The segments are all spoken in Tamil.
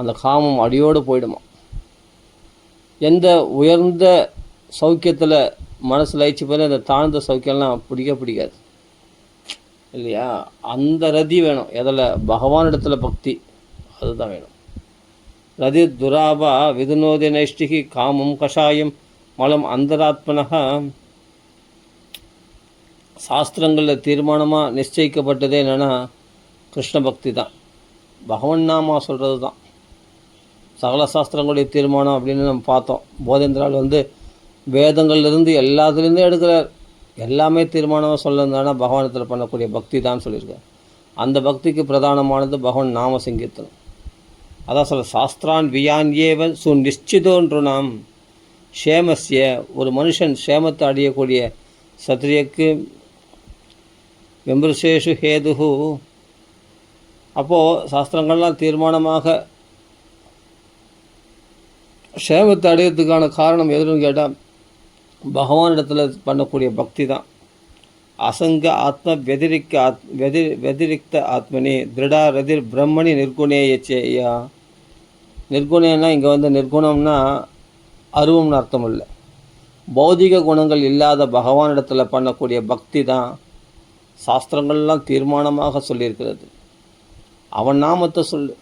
அந்த காமம் அடியோடு போயிடுமா. எந்த உயர்ந்த சௌக்கியத்தில் மனசு லயிச்சு போய் அந்த தாழ்ந்த சௌக்கியம்லாம் பிடிக்காது இல்லையா. அந்த ரதி வேணும். எதில்? பகவானிடத்துல பக்தி, அதுதான் வேணும். ரதி துராபா விதுனோதி நைஷ்டிகி காமம் கஷாயம் மலம் அந்தராத்மனக. சாஸ்திரங்களில் தீர்மானமாக நிச்சயிக்கப்பட்டதே என்னென்னா கிருஷ்ண பக்தி தான், பகவன் நாமா சொல்கிறது தான். சகல சாஸ்திரங்களுடைய தீர்மானம் அப்படின்னு நம்ம பார்த்தோம். போதேந்திரால் வேதங்கள்லேருந்து எல்லாத்துலேருந்தே எடுக்கிறார். எல்லாமே தீர்மானமாக சொல்லியிருந்தானா பகவானத்தில் பண்ணக்கூடிய பக்தி தான் சொல்லியிருக்கார். அந்த பக்திக்கு பிரதானமானது பகவான் நாம சங்கீர்த்தனம். அதான் சொல்ல சாஸ்திரான் வியான் ஏவ சுநிச்சிதோன்று நாம் ஷேமஸ்ய. ஒரு மனுஷன் ஷேமத்தை அடையக்கூடிய சத்திரியக்கு வெம்புசேஷு ஹேதுஹு. அப்போது சாஸ்திரங்கள்லாம் தீர்மானமாக ஷேமத்தை அடையிறதுக்கான காரணம் எதுன்னு கேட்டால் பகவானிடத்தில் பண்ணக்கூடிய பக்தி தான். அசங்க ஆத்ம வெதிரிக்த ஆத்மனி திருடா ரதிர் பிரம்மணி நிர்குணேயா. நிர்குணேன்னா இங்கே நிர்குணம்னா அருவம்னு அர்த்தம் இல்லை. பௌதிக குணங்கள் இல்லாத பகவானிடத்தில் பண்ணக்கூடிய பக்தி தான் சாஸ்திரங்கள்லாம் தீர்மானமாக சொல்லியிருக்கிறது. அவன் நாமத்தை சொல்லு,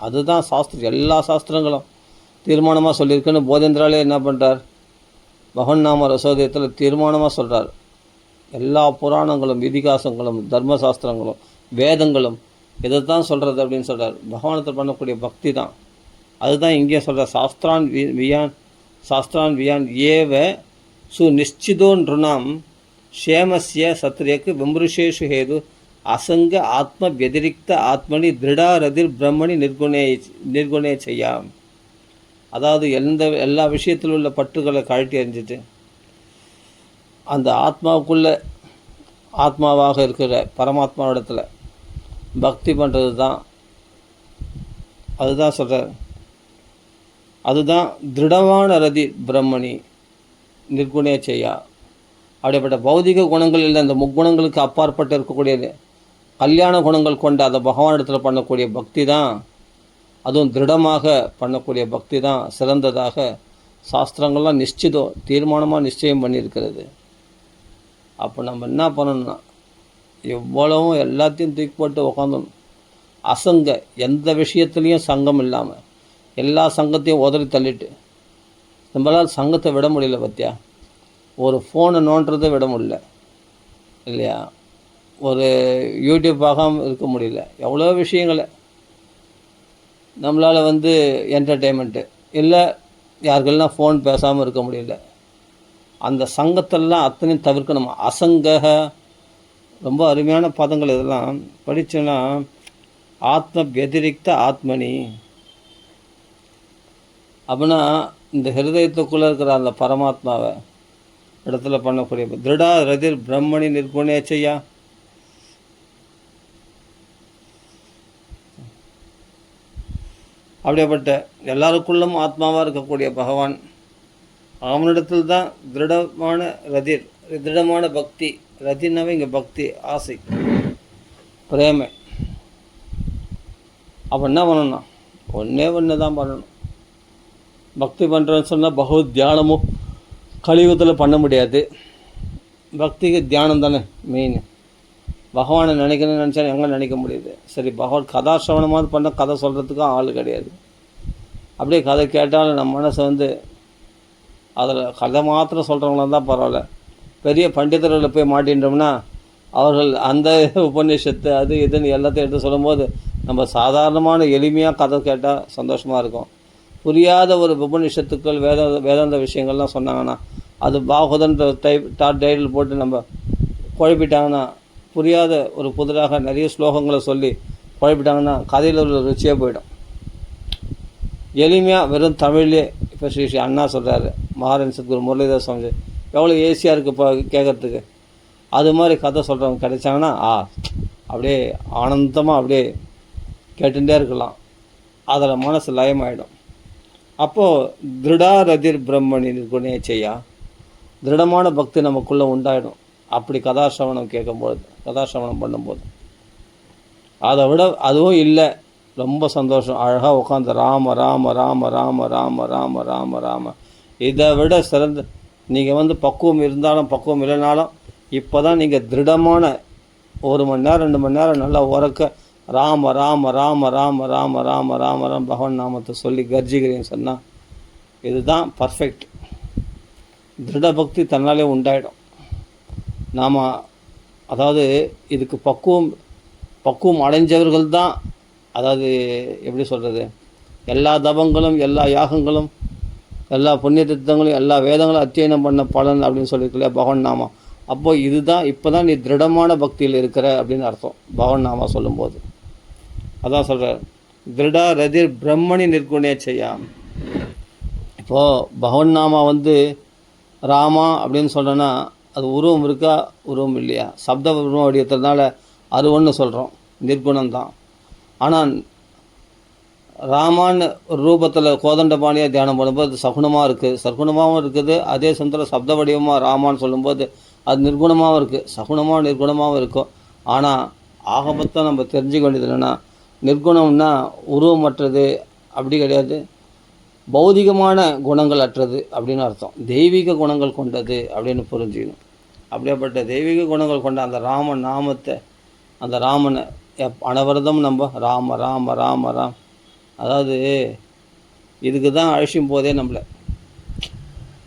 அதுதான் சாஸ்திரம். எல்லா சாஸ்திரங்களும் தீர்மானமாக சொல்லியிருக்குன்னு போதேந்திராலே என்ன பண்ணுறார், பகவன் நாம ரசோதயத்தில் தீர்மானமாக சொல்கிறார். எல்லா புராணங்களும் இதிகாசங்களும் தர்மசாஸ்திரங்களும் வேதங்களும் இதை தான் சொல்கிறது அப்படின்னு சொல்கிறார். பகவானத்தில் பண்ணக்கூடிய பக்தி தான். அதுதான் இங்கே சொல்கிறார். சாஸ்திரான் வியான் ஏவ சுநிச்சிதோன்றுனாம் ஷேமஸ்ய சத்ரியக்கு விம்ருஷேஷு ஹேது அசங்க ஆத்ம வெதிரிக்த ஆத்மனி திருடா ரதிர் பிரம்மணி நிர்குணே செய்யாம். அதாவது எல்லா விஷயத்தில் உள்ள பற்றுகளை கழட்டி அறிஞ்சிட்டு அந்த ஆத்மாவுக்குள்ளே ஆத்மாவாக இருக்கிற பரமாத்மாவிடத்தில் பக்தி பண்ணுறது தான். அதுதான் சொல்கிறார். அதுதான் திருடமான ரதி பிரம்மணி நிர்குணே செய்யா. அப்படிப்பட்ட பௌதிக குணங்கள் இல்லை, அந்த முக்குணங்களுக்கு அப்பாற்பட்டு இருக்கக்கூடியது கல்யாண குணங்கள் கொண்ட அந்த பகவானிடத்தில் பண்ணக்கூடிய பக்தி தான், அதுவும் திருடமாக பண்ணக்கூடிய பக்தி தான் சிறந்ததாக சாஸ்திரங்கள்லாம் தீர்மானமாக நிச்சயம் பண்ணியிருக்கிறது. அப்போ நம்ம என்ன பண்ணணும்னா எவ்வளவும் எல்லாத்தையும் தூக்கி போட்டு உக்காந்தணும். அசங்க, எந்த விஷயத்துலேயும் சங்கம் இல்லாமல் எல்லா சங்கத்தையும் உதறி தள்ளிட்டு. நம்மளால் சங்கத்தை விட முடியல பத்தியா. ஒரு ஃபோனை நோண்டுறதை விட முடியல இல்லையா. ஒரு யூடியூப் பார்க்காம இருக்க முடியல. எவ்வளோ விஷயங்களை நம்மளால் என்டர்டெயின்மெண்ட்டு இல்லை, யாருக்கெல்லாம் ஃபோன் பேசாமல் இருக்க முடியல. அந்த சங்கத்தெல்லாம் அத்தனையும் தவிர்க்கணும். அசங்க ரொம்ப அருமையான பதங்கள் இதெல்லாம் படித்தோன்னா ஆத்ம வெதிரிக்த ஆத்மனி அப்படின்னா இந்த ஹிருதயத்துக்குள்ளே இருக்கிற அந்த பரமாத்மாவை இடத்துல பண்ணக்கூடிய திருடா ரதிர் பிரம்மணி நிர்குணே செய்யா. அப்படியேப்பட்ட எல்லாருக்குள்ளும் ஆத்மாவாக இருக்கக்கூடிய பகவான், அவனிடத்தில் தான் திருடமான பக்தி. ரதினாவே இங்கே பக்தி, ஆசை, பிரேமை. அப்போ என்ன பண்ணணும்? ஒன்று தான் பண்ணணும். பக்தி பண்ணுறேன்னு சொன்னால் பகவத் தியானமும் கலியுகத்தில் பண்ண முடியாது. பக்திக்கு தியானம் தானே மெயின். பகவானை நினைக்கணும்னு நினச்சா எங்கே நினைக்க முடியுது? சரி, பகவான் கதாசிரவணமாவது பண்ண கதை சொல்கிறதுக்கும் ஆள் கிடையாது. அப்படியே கதை கேட்டாலும் நம்ம மனசை அதில் கதை மாத்திரம் சொல்கிறவங்களாம் தான் பரவாயில்ல. பெரிய பண்டிதர்களை போய் மாட்டின்றோம்னா அவர்கள் அந்த உபநிஷத்து அது இதுன்னு எல்லாத்தையும் எடுத்து சொல்லும்போது நம்ம சாதாரணமான எளிமையாக கதை கேட்டால் சந்தோஷமாக இருக்கும். புரியாத ஒரு உபநிஷத்துக்கள் வேதாந்த விஷயங்கள்லாம் சொன்னாங்கன்னா அது பாகவதன்ற டைட்டில் போட்டு நம்ம குழப்பிட்டாங்கன்னா, புரியாத ஒரு புதிராக நிறைய ஸ்லோகங்களை சொல்லி குழப்பிட்டாங்கன்னா கதையில் உள்ள ருச்சியாக போயிடும். எளிமையாக வெறும் தமிழ்லேயே இப்போ ஸ்ரீ அண்ணா சொல்கிறாரு, மகாராணி சத்குரு முரளிதாஸ் சுவாமி எவ்வளோ ஈஸியாக இருக்குது இப்போ கேட்குறதுக்கு. அது மாதிரி கதை சொல்கிறவங்க கிடைச்சாங்கன்னா அப்படியே ஆனந்தமாக அப்படியே கேட்டுகிட்டே இருக்கலாம். அதில் மனசு லயமாயிடும். அப்போது திருடா ரதிர் பிரம்மணி நிர்குணே செய்யா, திருடமான பக்தி நமக்குள்ளே உண்டாயிடும். அப்படி கதாசிரவணம் கேட்கும்போது, கதாசிரவணம் பண்ணும்போது அதை விட அதுவும் இல்லை, ரொம்ப சந்தோஷம். அழகாக உட்காந்து ராம ராம ராம ராம ராம ராம ராம ராம. இதை விட சிறந்த நீங்கள் பக்குவம் இருந்தாலும் பக்குவம் இல்லைனாலும் இப்போ தான் நீங்கள் திருடமான 1 மணி நேரம் 2 மணி நேரம் நல்லா உறக்க ராம ராம ராம ராம ராம ராம ராம ராம பகவான் நாமத்தை சொல்லி கர்ஜிக்கிறீங்கன்னு சொன்னால் இதுதான் பர்ஃபெக்ட். திருட பக்தி தன்னாலே உண்டாயிடும். நாம் அதாவது இதுக்கு பக்குவம் அடைஞ்சவர்கள் தான், அதாவது எப்படி சொல்கிறது, எல்லா தபங்களும் எல்லா யாகங்களும் எல்லா புண்ணிய திட்டங்களும் எல்லா வேதங்களும் அத்தியனம் பண்ண பலன் அப்படின்னு சொல்லியிருக்கலையா பகவான் நாமா. அப்போது இதுதான் இப்போ தான் நீ திருடமான பக்தியில் இருக்கிற அப்படின்னு அர்த்தம் பகவான் நாமா சொல்லும்போது. அதான் சொல்கிறார், திருடா ரதிர் பிரம்மணி நிற்குணே செய்யாம். இப்போது பகவன் நாமா ராமா அப்படின்னு சொல்கிறேன்னா அது உருவம் இருக்கா உருவம் இல்லையா, சப்த உருவம் வடிவத்தினால அருவன்னு சொல்கிறோம், நிர்குணம்தான். ஆனால் ராமான்னு ஒரு ரூபத்தில் கோதண்டபாணியாக தியானம் பண்ணும்போது அது சகுணமாக இருக்குது, சர்க்குணமாகவும் இருக்குது. அதே சமயத்தில் சப்த வடிவமாக ராமான்னு சொல்லும்போது அது நிர்குணமாகவும் இருக்குது, சகுணமாக நிர்குணமாகவும் இருக்கும். ஆனால் ஆகமொத்தம் நம்ம தெரிஞ்சுக்க வேண்டியது என்னென்னா, நிர்குணம்னா உருவமற்றது அப்படி கிடையாது, பௌதிகமான குணங்கள் அற்றது அப்படின்னு அர்த்தம். தெய்வீக குணங்கள் கொண்டது அப்படின்னு புரிஞ்சுக்கணும். அப்படியேப்பட்ட தெய்வீக குணங்கள் கொண்ட அந்த ராம நாமத்தை, அந்த ராமனை அனவரதம் நம்ம ராம ராம ராம ராம். அதாவது இதுக்கு தான் அழைச்சும் போதே நம்மளை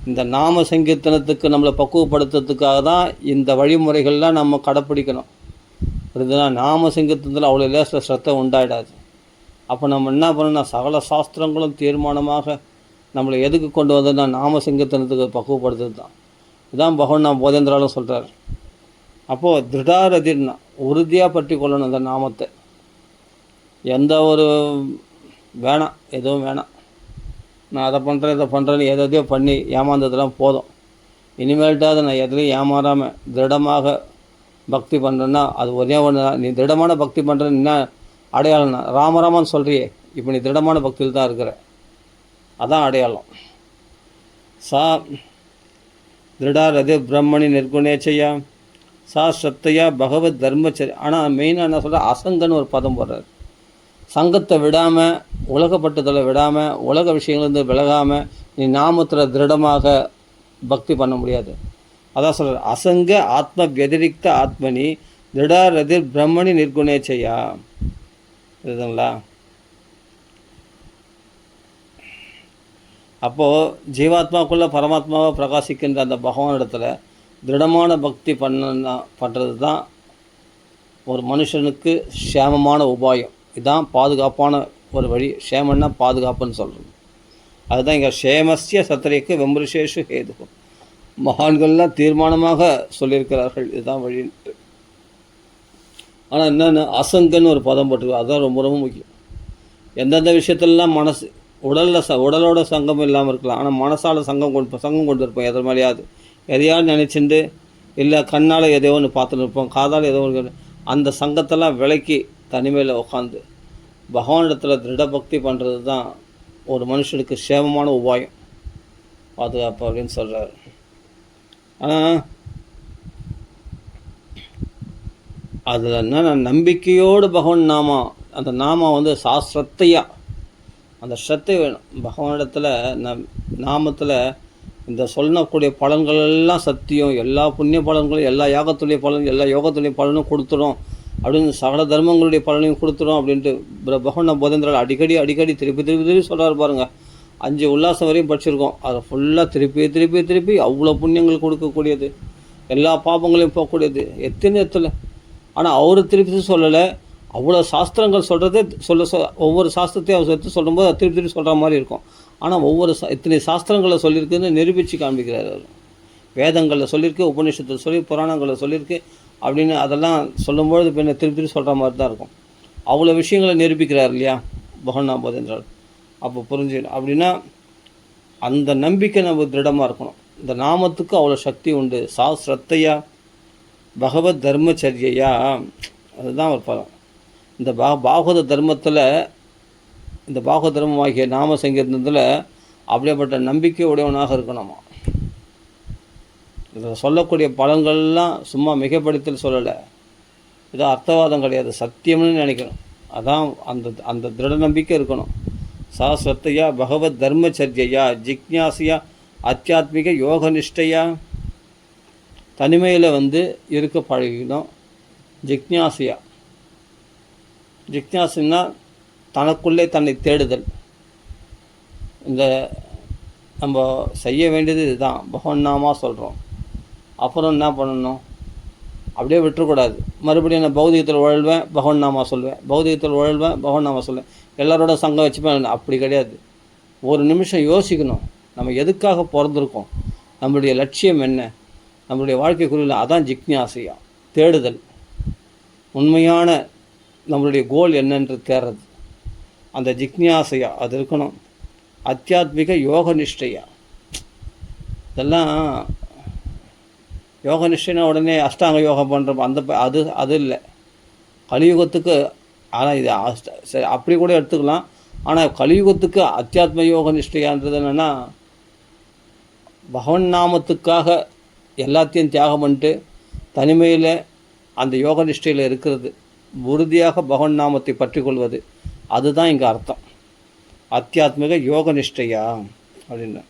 இந்த நாம சங்கீர்த்தனத்துக்கு நம்மளை பக்குவப்படுத்துறதுக்காக தான் இந்த வழிமுறைகள்லாம் நம்ம கடைப்பிடிக்கணும். இதுதான் நாம சங்கீர்த்தனத்தில் அவ்வளோ லேசில் ஸ்ரத்தை உண்டாயிடாது. அப்போ நம்ம என்ன பண்ணணும்னா, சகல சாஸ்திரங்களும் தீர்மானமாக நம்மளை எதுக்கு கொண்டு வந்ததுன்னா நாம சங்கீர்த்தனத்துக்கு பக்குவப்படுத்துறது தான். இதுதான் பகவான் நாம் போதேந்திராலும் சொல்கிறார். அப்போது திருடாரதிர்னா உறுதியாக பற்றி கொள்ளணும் அந்த நாமத்தை. எந்த ஒரு வேணாம், எதுவும் வேணாம், நான் அதை பண்ணுறேன் இதை பண்ணுறேன்னு எதையோ பண்ணி ஏமாந்ததெல்லாம் போதும். இனிமேல்ட்டாவது நான் எதுலையும் ஏமாறாமல் திருடமாக பக்தி பண்ணுறேன்னா அது ஒரே ஒன்று தான். நீ திருடமான பக்தி பண்ணுறேன்னு என்ன அடையாளம்னா, ராமராமன்னு சொல்கிறியே, இப்போ நீ திருடமான பக்தியில் தான் இருக்கிற, அதான் அடையாளம். சா திருடா ரதி பிரம்மணி நிர்குணேச்சையா சா ஸ்ரத்தையா பகவத் தர்மச்சரி. ஆனால் மெயினாக என்ன சொல்கிற, அசங்கன்னு ஒரு பதம் போடுறாரு. சங்கத்தை விடாமல், உலகப்பட்டதில் விடாமல், உலக விஷயங்கள்லேருந்து விலகாமல் நீ நாமத்தில் திருடமாக பக்தி பண்ண முடியாது. அதான் சொல்கிறார், அசங்க ஆத்ம வதிரிக்த ஆத்மனி திருடா ரதிர் பிரம்மணி நிர்குணேச்சையா. இதுங்களா? அப்போது ஜீவாத்மாக்குள்ளே பரமாத்மாவை பிரகாசிக்கின்ற அந்த பகவானிடத்தில் திருடமான பக்தி பண்ணுறது தான் ஒரு மனுஷனுக்கு சேமமான உபாயம். இதுதான் பாதுகாப்பான ஒரு வழி. சேமன்னா பாதுகாப்புன்னு சொல்கிறது. அதுதான் இங்கே சேமஸ்ய சத்திரைக்கு வெம்புருஷேஷு ஹேது. மகான்கள்லாம் தீர்மானமாக சொல்லியிருக்கிறார்கள் இதுதான் வழின்ட்டு. ஆனால் என்னென்ன அசங்கன்னு ஒரு பதம் போட்டிருக்கு, அதுதான் ரொம்ப ரொம்ப முக்கியம். எந்தெந்த விஷயத்துலலாம் மனசு உடலோட சங்கம் இல்லாமல் இருக்கலாம், ஆனால் மனசால் சங்கம் கொண்டு இருப்போம். எதை மாதிரியாவது எதையாவது நினச்சிண்டு, இல்லை கண்ணால் எதையோ ஒன்று பார்த்துட்டு இருப்போம், காதால் ஏதோ ஒன்று. அந்த சங்கத்தெல்லாம் விலக்கி தனிமையில் உட்காந்து பகவானிடத்தில் திருட பக்தி பண்ணுறது தான் ஒரு மனுஷனுக்கு சேமமான உபாயம், பாதுகாப்பு அப்படின்னு சொல்கிறார். ஆனால் அதில் என்ன, நம்பிக்கையோடு பகவான் நாமா, அந்த நாமா சாஸ்திரத்தையா, அந்த ஸ்ரத்தை வேணும் பகவானிடத்தில். நாமத்தில் இந்த சொல்லக்கூடிய பலன்கள் எல்லாம் சத்தியம், எல்லா புண்ணிய பலன்களும், எல்லா யாகத்துடைய பலன், எல்லா யோகத்துடைய பலனும் கொடுத்துடும் அப்படின்னு, சகல தர்மங்களுடைய பலனையும் கொடுத்துடும் அப்படின்ட்டு பகவான் போதேந்திரால் அடிக்கடி திருப்பி சொல்கிறார் பாருங்கள். 5 உல்லாசம் வரையும் படிச்சிருக்கோம். அதை ஃபுல்லாக திருப்பி அவ்வளோ புண்ணியங்கள் கொடுக்கக்கூடியது, எல்லா பாபங்களையும் போகக்கூடியது, எத்தனை. ஆனால் அவர் திருப்பி சொல்லலை, அவ்வளோ சாஸ்திரங்கள் சொல்கிறதே ஒவ்வொரு சாஸ்திரத்தையும் அவர் சேர்த்து சொல்லும்போது அது திருப்பி சொல்கிற மாதிரி இருக்கும். ஆனால் இத்தனை சாஸ்திரங்களை சொல்லியிருக்குன்னு நிரூபித்து காண்பிக்கிறார் அவர். வேதங்களில் சொல்லியிருக்கு, உபநிஷத்தில் சொல்லி, புராணங்களில் சொல்லியிருக்கு அப்படின்னு அதெல்லாம் சொல்லும்பொழுது பின்ன திருப்பி சொல்கிற மாதிரி தான் இருக்கும். அவ்வளோ விஷயங்களை நிரூபிக்கிறார் இல்லையா பகவான் போதேந்திரால். அப்போ புரிஞ்சுக்கணும். அப்படின்னா அந்த நம்பிக்கை நம்ம திருடமாக இருக்கணும். இந்த நாமத்துக்கு அவ்வளோ சக்தி உண்டு. ஸ்ரத்தையா பகவத் தர்மச்சரியா, அதுதான் ஒரு பலம். இந்த பாகவத தர்மத்தில், இந்த பாகவத தர்மமாகிய நாம சங்கீர்த்தனத்தில் அப்படியேப்பட்ட நம்பிக்கை உடையவனாக இருக்கணுமா. இதில் சொல்லக்கூடிய பலன்கள்லாம் சும்மா மிகைப்படுத்தல் சொல்லலை, இது அர்த்தவாதம் கிடையாது, சத்தியம்னு நினைக்கணும். அதான் அந்த அந்த திருட நம்பிக்கை இருக்கணும். சாஸ்வத்தையா பகவத் தர்மச்சர்யா ஜிக்ஞாசியா ஆத்தியாத்மிக யோக நிஷ்டையா, தனிமையில் இருக்க பழகிக்கணும். ஜிக்ஞாசியா, ஜிக்ஞாசுன்னா தனக்குள்ளே தன்னை தேடுதல். இந்த நம்ம செய்ய வேண்டியது இதுதான், பகவன் நாமா சொல்கிறோம். அப்புறம் என்ன பண்ணணும், அப்படியே விட்டுறக்கூடாது. மறுபடியும் நான் பௌதிகத்தில் உழல்வேன், பகவன் நாமா சொல்லுவேன், பௌதிகத்தில் உழல்வேன், பகவன் நாமா சொல்லுவேன், எல்லாரோட சங்கம் வச்சுப்பேன். அப்படி கிடையாது. ஒரு நிமிஷம் யோசிக்கணும், நம்ம எதுக்காக பிறந்திருக்கோம், நம்மளுடைய லட்சியம் என்ன, நம்மளுடைய வாழ்க்கை குறியில். அதான் ஜிக்ஞாசையா, தேடுதல். உண்மையான நம்மளுடைய கோல் என்னன்று தேடுறது, அந்த ஜிக்ஞாசையா அது இருக்கணும். ஆத்தியாத்மிக யோக நிஷ்டையா, இதெல்லாம் யோக நிஷ்டைனா உடனே அஷ்டாங்க யோகம் பண்ணுறப்ப அது இல்லை கலியுகத்துக்கு. ஆனால் இது சரி அப்படி கூட எடுத்துக்கலாம். ஆனால் கலியுகத்துக்கு அத்தியாத்ம யோக நிஷ்டையான்றது என்னென்னா, பகவன் நாமத்துக்காக எல்லாத்தையும் தியாகம் பண்ணிட்டு தனிமையில் அந்த யோக நிஷ்டையில் இருக்கிறது, உறுதியாக பகவன் நாமத்தை பற்றி கொள்வது, அதுதான் இங்கே அர்த்தம். அத்தியாத்மிக யோக நிஷ்டையா அப்படின்னு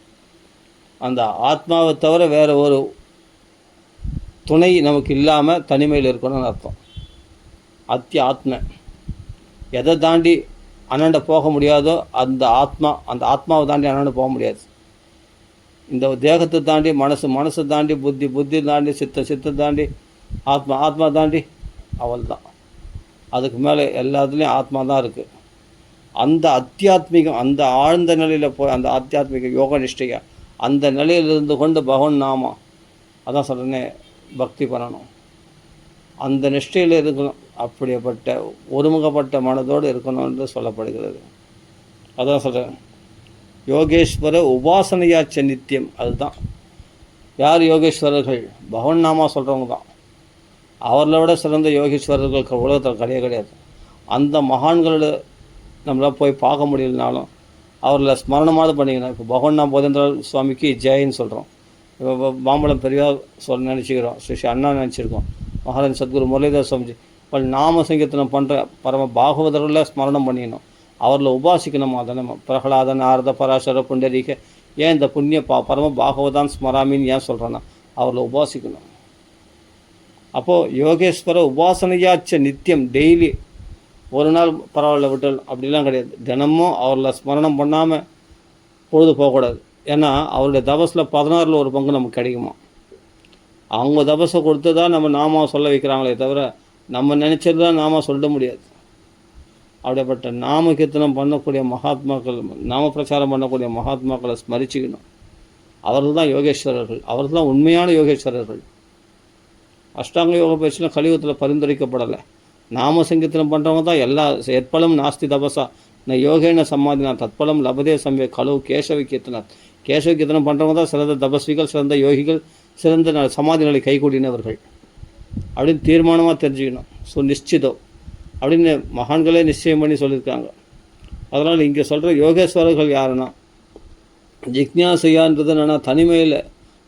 அந்த ஆத்மாவை தவிர வேறு ஒரு துணை நமக்கு இல்லாமல் தனிமையில் இருக்கணும்னு அர்த்தம். ஆத்ம எதை தாண்டி அண்ணாண்ட போக முடியாதோ அந்த ஆத்மாவை தாண்டி அண்ணாண்ட போக முடியாது. இந்த தேகத்தை தாண்டி மனசை தாண்டி புத்தி தாண்டி சித்தை தாண்டி ஆத்மா தாண்டி அவள் தான். அதுக்கு மேலே எல்லாத்துலேயும் ஆத்மா தான் இருக்குது. அந்த அத்தியாத்மிகம், அந்த ஆழ்ந்த நிலையில் போய் அந்த ஆத்தியாத்மிக யோக நிஷ்டையா அந்த நிலையிலிருந்து கொண்டு பகவன் நாமா, அதான் சொல்கிறேனே, பக்தி பண்ணணும். அந்த நிஷ்டையில் இருக்கணும். அப்படிப்பட்ட ஒருமுகப்பட்ட மனதோடு இருக்கணும்னு சொல்லப்படுகிறது. அதான் சொல்கிறேன், யோகேஸ்வர உபாசனையாச்ச நித்தியம். அதுதான் யார் யோகேஸ்வரர்கள், பகவன் நாமா சொல்கிறவங்க தான். அவர்களை விட சிறந்த யோகேஸ்வரர்கள் உலகத்தில் கிடையாது. அந்த மகான்களோட நம்மளால் போய் பார்க்க முடியலனாலும் அவர்களை ஸ்மரணமாவது பண்ணிக்கணும். இப்போ பகவன்னா போதேந்திர சுவாமிக்கு ஜெயின்னு சொல்கிறோம். இப்போ மாம்பழம் பெரியார் நினச்சிக்கிறோம், ஸ்ரீ அண்ணா நினச்சிருக்கோம், மகாராஜ் சத்குரு முரளிதர் சுவாமிஜி. இப்போ நாம சங்கீர்த்தனம் பண்ணுற பரம பாகவதர்களை ஸ்மரணம் பண்ணிக்கணும், அவர்களை உபாசிக்கணும். அதனை பிரகலாத நாரத பராசர புண்டரீக, ஏன் இந்த புண்ணிய பரம பாகவதான் ஸ்மராமின்னு ஏன் சொல்கிறேன்னா, அவர்களை உபாசிக்கணும். அப்போது யோகேஸ்வர உபாசனையாச்ச நித்தியம், டெய்லி ஒரு நாள் பரவாயில்ல விட்டல் அப்படிலாம் கிடையாது. தினமும் அவர்களை ஸ்மரணம் பண்ணாமல் பொழுது போகக்கூடாது. ஏன்னா அவருடைய தபஸில் 16ல் ஒரு பங்கு நமக்கு கிடைக்குமா. அவங்க தபஸை கொடுத்து தான் நம்ம நாம சொல்ல வைக்கிறாங்களே தவிர நம்ம நினச்சது தான் நாம சொல்ல முடியாது. அப்படிப்பட்ட நாம கீர்த்தனம் பண்ணக்கூடிய மகாத்மாக்கள், நாம பிரச்சாரம் பண்ணக்கூடிய மகாத்மாக்களை ஸ்மரிச்சுக்கணும். அவர்கள் தான் யோகேஸ்வரர்கள், அவர்கள் தான் உண்மையான யோகேஸ்வரர்கள். அஷ்டாங்க யோக பயிற்சியில் கலியுகத்தில் பரிந்துரைக்கப்படலை. நாம சங்கீர்த்தனம் பண்ணுறவங்க தான் எல்லா எத்பலம் நாஸ்தி தபசா ந யோகேன சமாதினா தத்பலம் லபதே சம்வே கலு கேசவி கீர்த்தனார். கேசவ கீர்த்தனம் பண்ணுறவங்க தான் சிறந்த தபஸ்விகள், சிறந்த யோகிகள், சிறந்த சமாதி நிலை கைகூடினவர்கள் அப்படின்னு தீர்மானமாக தெரிஞ்சுக்கணும். நிச்சிதம் அப்படின்னு மகான்களே நிச்சயம் பண்ணி சொல்லியிருக்காங்க. அதனால் இங்கே சொல்கிற யோகேஸ்வரர்கள் யாருன்னா, ஜிக்ஞாசையான்றது என்னென்னா, தனிமையில்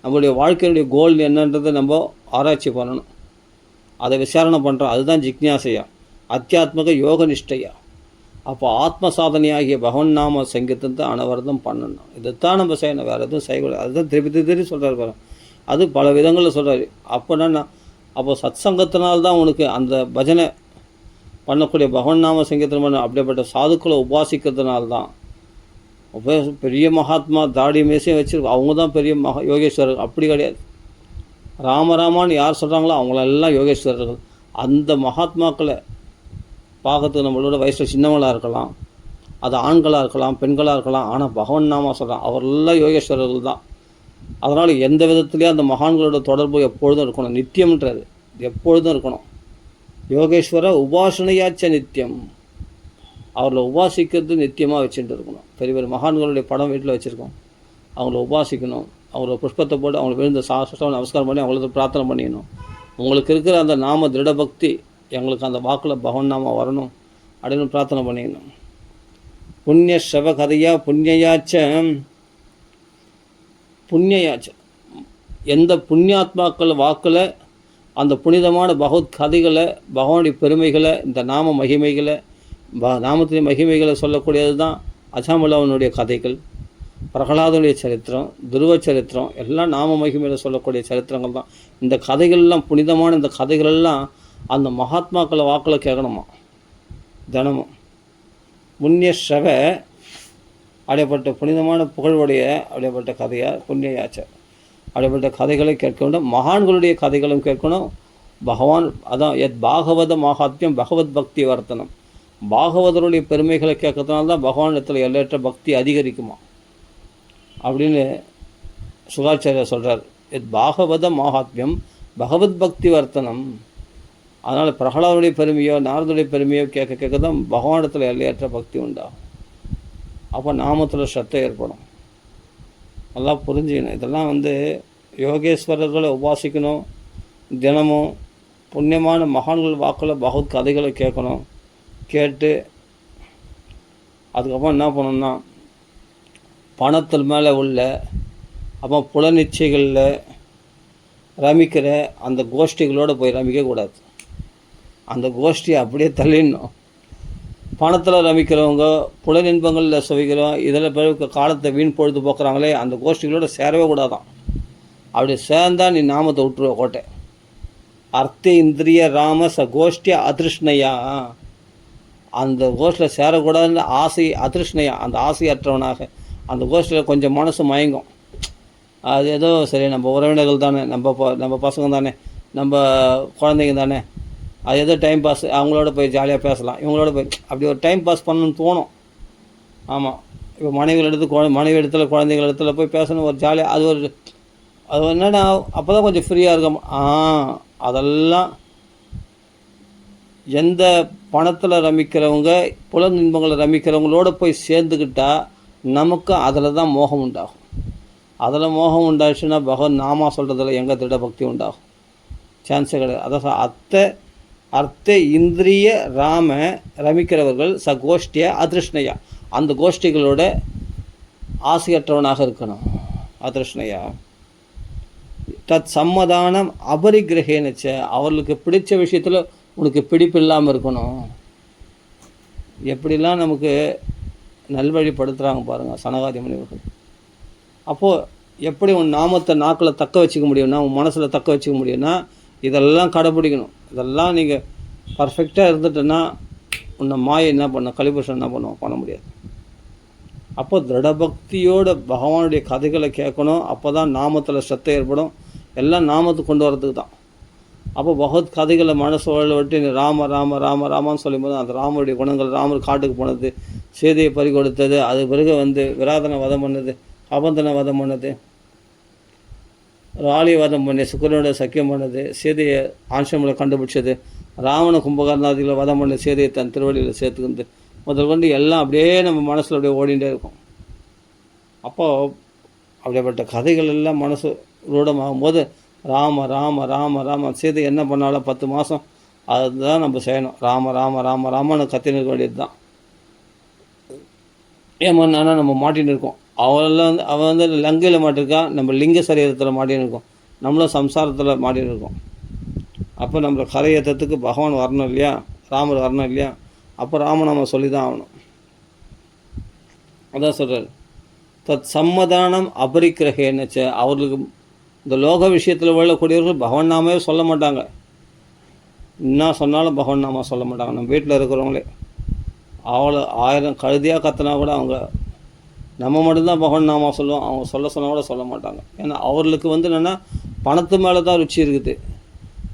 நம்மளுடைய வாழ்க்கையினுடைய கோல் என்னன்றதை நம்ம ஆராய்ச்சி பண்ணணும், அதை விசாரணை பண்ணுறோம். அதுதான் ஜிக்ஞாசையா, அத்தியாத்மக யோக நிஷ்டையா. அப்போ ஆத்ம சாதனையாகிய பகவன் நாம சங்கீர்த்தத்தை அனவரதம் பண்ணணும். இதைத்தான் நம்ம செய்யணும், வேறு எதுவும் செய்யக்கூடாது. அதுதான் திருப்பி சொல்கிறார் பாரு. அது பல விதங்களில் சொல்கிறாரு. அப்போ சத் சங்கத்தினால்தான் உனக்கு அந்த பஜனை பண்ணக்கூடிய பகவன் நாம சங்கீர்த்தனம் பண்ண அப்படிப்பட்ட சாதுக்களை உபாசிக்கிறதுனால்தான். பெரிய மகாத்மா தாடி மேசையும் வச்சுருக்கோம், அவங்க தான் பெரிய யோகேஸ்வரர்கள். அப்படி கிடையாது. ராமராமான்னு யார் சொல்கிறாங்களோ அவங்களெல்லாம் யோகேஸ்வரர்கள். அந்த மகாத்மாக்களை பார்க்கறதுக்கு நம்மளோட வயசில் சின்னவங்களாக இருக்கலாம், அது ஆண்களாக இருக்கலாம், பெண்களாக இருக்கலாம். ஆனால் பகவன் நாமா சொல்கிறான், அவரெல்லாம் யோகேஸ்வரர்கள் தான். அதனால் எந்த விதத்துலேயும் அந்த மகான்களோட தொடர்பு எப்பொழுதும் இருக்கணும். நித்தியம்ன்றது எப்பொழுதும் இருக்கணும். யோகேஸ்வர உபாசனையாச்ச நித்தியம், அவர்களை உபாசிக்கிறது நித்தியமாக வச்சுட்டு இருக்கணும். பெரிய பெரிய மகான்களுடைய படம் வீட்டில் வச்சுருக்கோம், அவங்கள உபாசிக்கணும். அவங்கள புஷ்பத்தை போட்டு அவங்களை விழுந்த சாஸ்திரம் நமஸ்காரம் பண்ணி அவங்களுக்கு பிரார்த்தனை பண்ணிக்கணும். உங்களுக்கு இருக்கிற அந்த நாம திருட பக்தி எங்களுக்கு அந்த வாக்கில் பகவன் நாம வரணும் அப்படின்னு பிரார்த்தனை பண்ணிக்கணும். புண்ணிய ஸ்ரவ கதையா புண்ணியாச்ச எந்த புண்ணியாத்மாக்கள் வாக்கில் அந்த புனிதமான பகவத் கதைகளை, பகவானுடைய பெருமைகளை, இந்த நாம மகிமைகளை நாமத்தின் மகிமைகளை சொல்லக்கூடியது தான் அஜாமலாவனுடைய கதைகள், பிரகலாதனுடைய சரித்திரம், துருவ சரித்திரம் எல்லாம் நாம மகிமையில் சொல்லக்கூடிய சரித்திரங்கள் தான். இந்த கதைகள்லாம் புனிதமான இந்த கதைகளெல்லாம் அந்த மகாத்மாக்களை வாக்கில் கேட்கணுமா தினமும். புண்ணிய ஸ்ரவ அப்படிப்பட்ட புனிதமான புகழ்வுடைய அப்படிப்பட்ட கதையார் புண்ணியாச்சார். அப்படிப்பட்ட கதைகளை கேட்க வேண்டும். மகான்களுடைய கதைகளும் கேட்கணும். பகவான் அதான் எத் பாகவத மகாத்மியம் பகவத் பக்தி வர்த்தனம். பாகவதருடைய பெருமைகளை கேட்கறதுனால தான் பகவானிடத்தில் எல்லையற்ற பக்தி அதிகரிக்குமா அப்படின்னு சுகாச்சாரியா சொல்கிறார். எத் பாகவத மகாத்மியம் பகவத் பக்தி வர்த்தனம். அதனால் பிரகலாதனுடைய பெருமையோ நாரதுடைய பெருமையோ கேட்க கேட்க தான் பகவானிடத்தில் எல்லையற்ற பக்தி உண்டாகும். அப்போ நாமத்தில் ஸ்ரத்தை ஏற்படும். நல்லா புரிஞ்சுக்கணும். இதெல்லாம் யோகேஸ்வரர்களை உபாசிக்கணும். தினமும் புண்ணியமான மகான்கள் வாக்கில் பகவத் கதைகளை கேட்கணும். கேட்டு அதுக்கப்புறம் என்ன பண்ணணும்னா பணத்தில் மேலே உள்ள அப்புறம் புலனிச்சைகளில் ரமிக்கிற அந்த கோஷ்டிகளோடு போய் ரமிக்கக்கூடாது. அந்த கோஷ்டியை அப்படியே தள்ளிடணும். பணத்தில் ரமிக்கிறவங்க புலனின்பங்களில் சுவைக்கிறோம் இதில் பிறகு காலத்தை வீண் பொழுது போக்குறாங்களே அந்த கோஷ்டிகளோட சேரவே கூடாதான். அப்படி சேர்ந்தால் நீ நாமத்தை விட்டுருவ கோட்டை. அர்த்த இந்திரிய ராம ச கோஷ்டிய அதிருஷ்ணையா. அந்த கோஷ்டியில் சேரக்கூடாதுன்னு ஆசை அதிருஷ்ணையா. அந்த ஆசையற்றவனாக அந்த கோஷ்டியில் கொஞ்சம் மனசு மயங்கும். அது ஏதோ சரி நம்ம உறவினர்கள் தானே, நம்ம பசங்க தானே, நம்ம குழந்தைங்க தானே, அது ஏதோ டைம் பாஸ், அவங்களோட போய் ஜாலியாக பேசலாம், இவங்களோட போய் அப்படி ஒரு டைம் பாஸ் பண்ணணும்னு தோணும். ஆமாம், இப்போ மனைவி இடத்துல குழந்தைகள் இடத்துல போய் பேசணும் ஒரு ஜாலியாக. அது என்னென்னா அப்போ தான் கொஞ்சம் ஃப்ரீயாக இருக்கும். அதெல்லாம் எந்த பணத்தில் ரமிக்கிறவங்க புலன் இன்பங்களை ரமிக்கிறவங்களோட போய் சேர்ந்துக்கிட்டால் நமக்கு அதில் தான் மோகம் உண்டாகும். அதில் மோகம் உண்டாச்சுன்னா பகவான் நாமா சொல்கிறதுல எங்கே திட பக்தி உண்டாகும்? சான்ஸே கிடையாது. அதான் அர்த்த இந்திரிய ராம ரமிக்கிறவர்கள் கோஷ்டிய அதிருஷ்ணையா. அந்த கோஷ்டிகளோட ஆசையற்றவனாக இருக்கணும். அதிருஷ்ணையா தத் சம்மதானம் அபரிகிரகேனச்ச. அவர்களுக்கு பிடிச்ச விஷயத்தில் உனக்கு பிடிப்பு இல்லாமல் இருக்கணும். எப்படிலாம் நமக்கு நல்வழிப்படுத்துகிறாங்க பாருங்கள் சனகாதி முனிவர்கள். அப்போது எப்படி உன் நாமத்தை நாக்கில் தக்க வச்சுக்க முடியும்னா, உன் மனசில் தக்க வச்சுக்க முடியும்னா இதெல்லாம் கடைப்பிடிக்கணும். இதெல்லாம் நீங்கள் பர்ஃபெக்டாக இருந்துட்டுன்னா உன்னை மாயை என்ன பண்ண கலிபுருஷன் என்ன பண்ணுவோம் பண்ண முடியாது. அப்போ திருடபக்தியோட பகவானுடைய கதைகளை கேட்கணும். அப்போ தான் நாமத்தில் சத்தை ஏற்படும். எல்லாம் நாமத்துக்கு கொண்டு வரதுக்கு தான். அப்போ பகவத் கதைகளை மனசோழலை விட்டு நீ ராம ராம ராம ராமான்னு சொல்லும்போது அந்த ராமருடைய குணங்கள், ராமர் காட்டுக்கு போனது, சீதையை பறி கொடுத்தது, அது பிறகு விராதனை வதம் பண்ணது, அபந்தனை வதம் பண்ணது, ராலியை வதம் பண்ணி சுக்கரனோட சக்கியம் பண்ணது, சீதையை ஆசிரமில் கண்டுபிடிச்சது, ராவண கும்பகர்ணாதிகளை வதம் பண்ண சீதையை தன் திருவடியில் சேர்த்துக்கிந்து முதல் கொண்டு எல்லாம் அப்படியே நம்ம மனசில் அப்படியே ஓடிகிட்டே இருக்கும். அப்போது அப்படிப்பட்ட கதைகள் எல்லாம் மனசு ரூடமாகும் போது ராம ராம ராம ராம சீதை என்ன பண்ணாலும் 10 மாதம் அதுதான் நம்ம செய்யணும். ராம ராம ராம ராமன்னு கத்தின்னு இருக்க வேண்டியது தான். ஏமான்னா நம்ம மாட்டின்னு இருக்கோம். அவன் லங்கையில் மாட்டிருக்கா, நம்ம லிங்க சரீரத்தில் மாட்டின்னு இருக்கோம், நம்மளும் சம்சாரத்தில் மாட்டின்னு இருக்கோம். அப்போ நம்மளை கரையேற்றத்துக்கு பகவான் வரணும் இல்லையா, ராமர் வரணும் இல்லையா. அப்போ ராமநாம சொல்லி தான் ஆகணும். அதான் சொல்கிறார் தத் சம்மதானம் அபரிக்கிரகேனச்ச. அவர்களுக்கு இந்த லோக விஷயத்தில் வாழக்கூடியவர்கள் பகவான் நாமே சொல்ல மாட்டாங்க. என்ன சொன்னாலும் பகவான் நாமா சொல்ல மாட்டாங்க. நம்ம வீட்டில் இருக்கிறவங்களே அவளை 1000 கழுதியாக கத்தினா கூட அவங்க நம்ம மட்டும்தான் பகவான் நாமா சொல்லுவோம். அவங்க சொன்னால் கூட சொல்ல மாட்டாங்க. ஏன்னா அவர்களுக்கு என்னென்னா பணத்து மேலே தான் ருச்சி இருக்குது.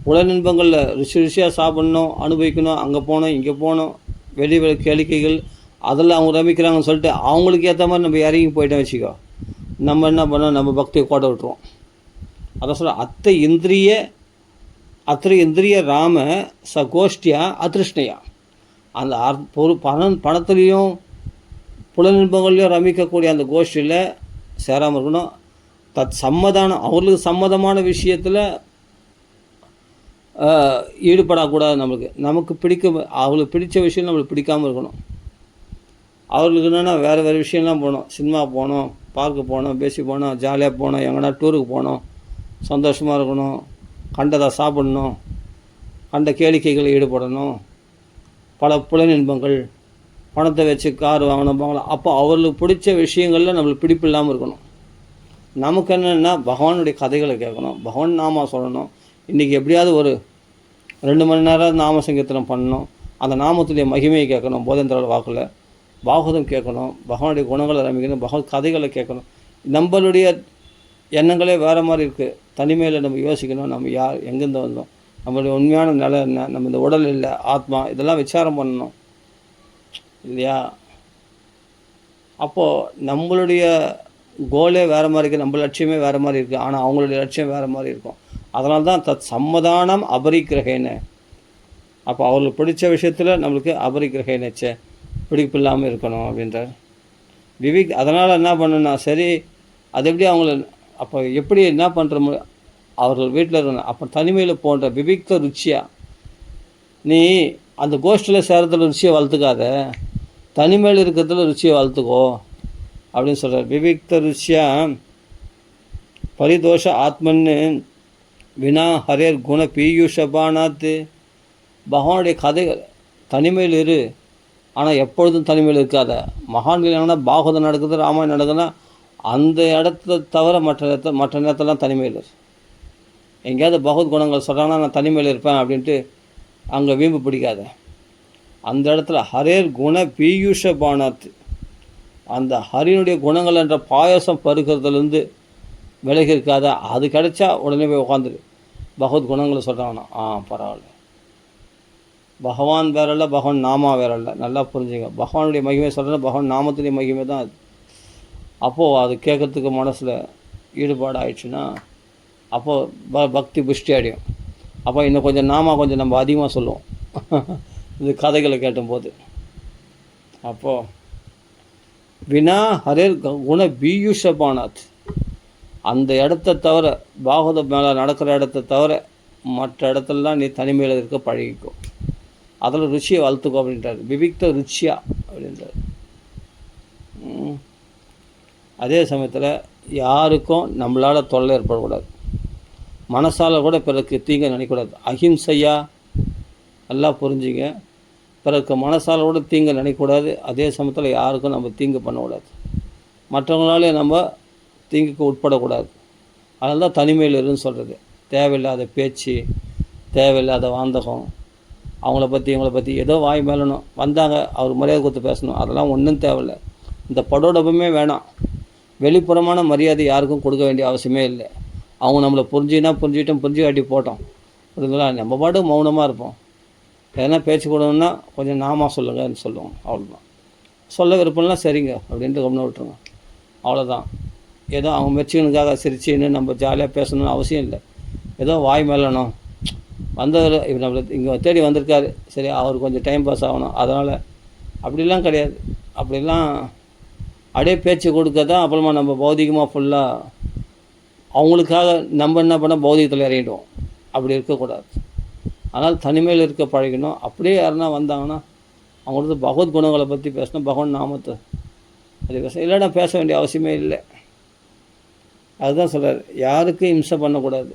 உடலின்பங்களில் ருசியாக சாப்பிட்ணும், அனுபவிக்கணும், அங்கே போகணும் இங்கே போகணும், வெளி கேளிக்கைகள் அதில் அவங்க ரமிக்கிறாங்கன்னு சொல்லிட்டு அவங்களுக்கு ஏற்ற மாதிரி நம்ம இறங்கி போயிட்டோம் வச்சுக்கோ. நம்ம என்ன பண்ணோம், நம்ம பக்தியை கோட்டை விட்டுருவோம். அதான் சொல்ல அத்த இந்திரிய ராம ச கோஷ்டியா அதிருஷ்ணையா. அந்த பணத்துலேயும் புலனின்பங்கள்லையும் ரமிக்கக்கூடிய அந்த கோஷ்டியில் சேராமல் இருக்கணும். சம்மதானம் அவர்களுக்கு சம்மதமான விஷயத்தில் ஈடுபடக்கூடாது. நமக்கு அவங்களுக்கு பிடிச்ச விஷயம் நம்மளுக்கு பிடிக்காமல் இருக்கணும். அவர்களுக்கு என்னென்னா வேறு விஷயம்லாம் போகணும். சினிமா போகணும், பார்க்கு போகணும், பேசி போகணும், ஜாலியாக போகணும், எங்கன்னா டூருக்கு போகணும், சந்தோஷமாக இருக்கணும், கண்டதை சாப்பிடணும், கண்ட கேளிக்கைகளில் ஈடுபடணும், பல புலனின்பங்கள் பணத்தை வச்சு கார் வாங்கணும். அப்போ அவர்களுக்கு பிடிச்ச விஷயங்களில் நம்மளுக்கு பிடிப்பு இல்லாமல் இருக்கணும். நமக்கு என்னென்னா பகவானுடைய கதைகளை கேட்கணும், பகவான் நாம சொல்லணும். இன்றைக்கி எப்படியாவது ஒரு 2 மணி நேரம் நாம சங்கீர்த்தனம் பண்ணணும். அந்த நாமத்துடைய மகிமையை கேட்கணும், போதேந்திர வாக்கில் பாகவதம் கேட்கணும், பகவானுடைய குணங்களை ஆரம்பிக்கணும், பகவத் கதைகளை கேட்கணும். நம்மளுடைய எண்ணங்களே வேறு மாதிரி இருக்குது. தனிமையில் நம்ம யோசிக்கணும், நம்ம யார், எங்கேருந்து வந்தோம், நம்மளுடைய உண்மையான நிலை என்ன, நம்ம இந்த உடல் இல்லை ஆத்மா, இதெல்லாம் விசாரம் பண்ணணும் இல்லையா? அப்போது நம்மளுடைய கோலே வேறு மாதிரி இருக்குது, நம்ம லட்சியமே வேறு மாதிரி இருக்குது. ஆனால் அவங்களுடைய லட்சியம் வேறு மாதிரி இருக்கும். அதனால தான் தத் சம்மதானம் அபரிக்கிரகைன்னு. அப்போ அவங்களுக்கு பிடிச்ச விஷயத்தில் நம்மளுக்கு அபரிக்கிரகைனச்சே பிடிப்பு இல்லாமல் இருக்கணும் அப்படின்றார் விவேக். அதனால் என்ன பண்ணணும்னா சரி, அது எப்படி அவங்கள அப்போ எப்படி என்ன பண்ணுற அவர்கள் வீட்டில் இருக்கணும். அப்போ தனிமையில் போன்ற விவிக்த ருச்சியாக நீ அந்த கோஷ்டியில் சேரத்தில் ருச்சியை வளர்த்துக்காத, தனிமையில் இருக்கிறதுல ருச்சியை வளர்த்துக்கோ அப்படின்னு சொல்கிறார். விவிக்த ருச்சியா பரிதோஷ ஆத்மன்னு வினா ஹரேர் குண பீயூஷபானாத்து. பகவானுடைய கதைகள் தனிமையில் இரு, ஆனால் எப்பொழுதும் தனிமையில் இருக்காத. மகான்கள் என்னன்னா பாகவதம் நடக்குது, ராமாயணம் நடக்குதுன்னா அந்த இடத்த தவிர மற்ற நேரத்தெல்லாம் தனிமையில் இரு. எங்கேயாவது பகவத் குணங்கள் சொல்கிறாங்கன்னா நான் தனிமையில் இருப்பேன் அப்படின்ட்டு அங்கே வீம்பு பிடிக்காத. அந்த இடத்துல ஹரேர் குண பீயூஷபானாத்து, அந்த ஹரினுடைய குணங்கள் என்ற பாயசம் பருக்கிறதுலேருந்து விலகி இருக்காத. அது கிடைச்சா உடனே போய் உட்காந்துரு. பகவத் குணங்களை சொல்கிறாங்கன்னா பரவாயில்ல. பகவான் வேறல்ல, பகவான் நாமா வேறல்ல. நல்லா புரிஞ்சுங்க. பகவானுடைய மகிமை சொல்கிறேன்னா பகவான் நாமத்துடைய மகிமை தான் அது. அப்போது அது கேட்குறதுக்கு மனசில் ஈடுபாடு ஆயிடுச்சுன்னா அப்போது பக்தி புஷ்டி அடையும். அப்போ இன்னும் கொஞ்சம் கொஞ்சம் நம்ம அதிகமாக சொல்லுவோம் இது கதைகளை கேட்டும்போது. அப்போது வினா ஹரேர் குண பீயூஷபானாத், அந்த இடத்த தவிர பாகவத மேலே நடக்கிற இடத்த தவிர மற்ற இடத்துலலாம் நீ தனிமையில் இருக்க பழகிக்கும். அதில் ருச்சியை வளர்த்துக்கோ அப்படின்றார். விவிக்த ருச்சியா அப்படின்றார். அதே சமயத்தில் யாருக்கும் நம்மளால் தொல்லை ஏற்படக்கூடாது. மனசால் கூட பிறருக்கு தீங்க நினைக்கக்கூடாது. அஹிம்சையா நல்லா புரிஞ்சுங்க. பிறருக்கு மனசால் கூட தீங்கு நினைக்கக்கூடாது. அதே சமயத்தில் யாருக்கும் நம்ம தீங்கு பண்ணக்கூடாது. மற்றவங்களாலே நம்ம தீங்குக்கு உட்படக்கூடாது. அதனால தான் தனிமையில் இருன்னு சொல்கிறது. தேவையில்லாத பேச்சு, தேவையில்லாத வாந்தகம், அவங்கள பற்றி இவங்கள பற்றி ஏதோ வாய் மேலணும் வந்தாங்க அவர் மரியாதை கொடுத்து பேசணும், அதெல்லாம் ஒன்றும் தேவையில்லை. இந்த படோடப்பமே வேணாம். வெளிப்புறமான மரியாதை யாருக்கும் கொடுக்க வேண்டிய அவசியமே இல்லை. அவங்க நம்மளை புரிஞ்சுக்கிட்டோம், புரிஞ்சுக்காட்டி போட்டோம். அதுங்களா நம்ம பாட்டு மௌனமாக இருப்போம். எதனா பேச்சு கொடுக்கணுன்னா கொஞ்சம் நாமா சொல்லுங்கன்னு சொல்லுவோம், அவ்வளோதான். சொல்ல விருப்பம்லாம் சரிங்க அப்படின்ட்டு கம்முன்னு விட்டுருங்க, அவ்வளோதான். ஏதோ அவங்க மெச்சினுக்காக சிரிச்சின்னு நம்ம ஜாலியாக பேசணும்னு அவசியம் இல்லை. ஏதோ வாய் மேலணும் வந்தவர் நம்மளை இங்கே தேடி வந்திருக்காரு, சரி அவர் கொஞ்சம் டைம் பாஸ் ஆகணும், அதனால் அப்படிலாம் கிடையாது. அப்படிலாம் அப்படியே பேச்சு கொடுக்க தான் அப்புறமா நம்ம பௌதிகமாக ஃபுல்லாக அவங்களுக்காக நம்ம என்ன பண்ணால் பௌதிகத்தில் இறங்கிடுவோம். அப்படி இருக்கக்கூடாது. அதனால் தனிமையில் இருக்க பழகணும். அப்படியே யாருன்னா வந்தாங்கன்னா அவங்களுக்கு பகவத் குணங்களை பற்றி பேசணும், பகவான் நாமத்தை அது பேச இல்லைன்னா பேச வேண்டிய அவசியமே இல்லை. அதுதான் சொல்கிறார், யாருக்கும் இம்சை பண்ணக்கூடாது.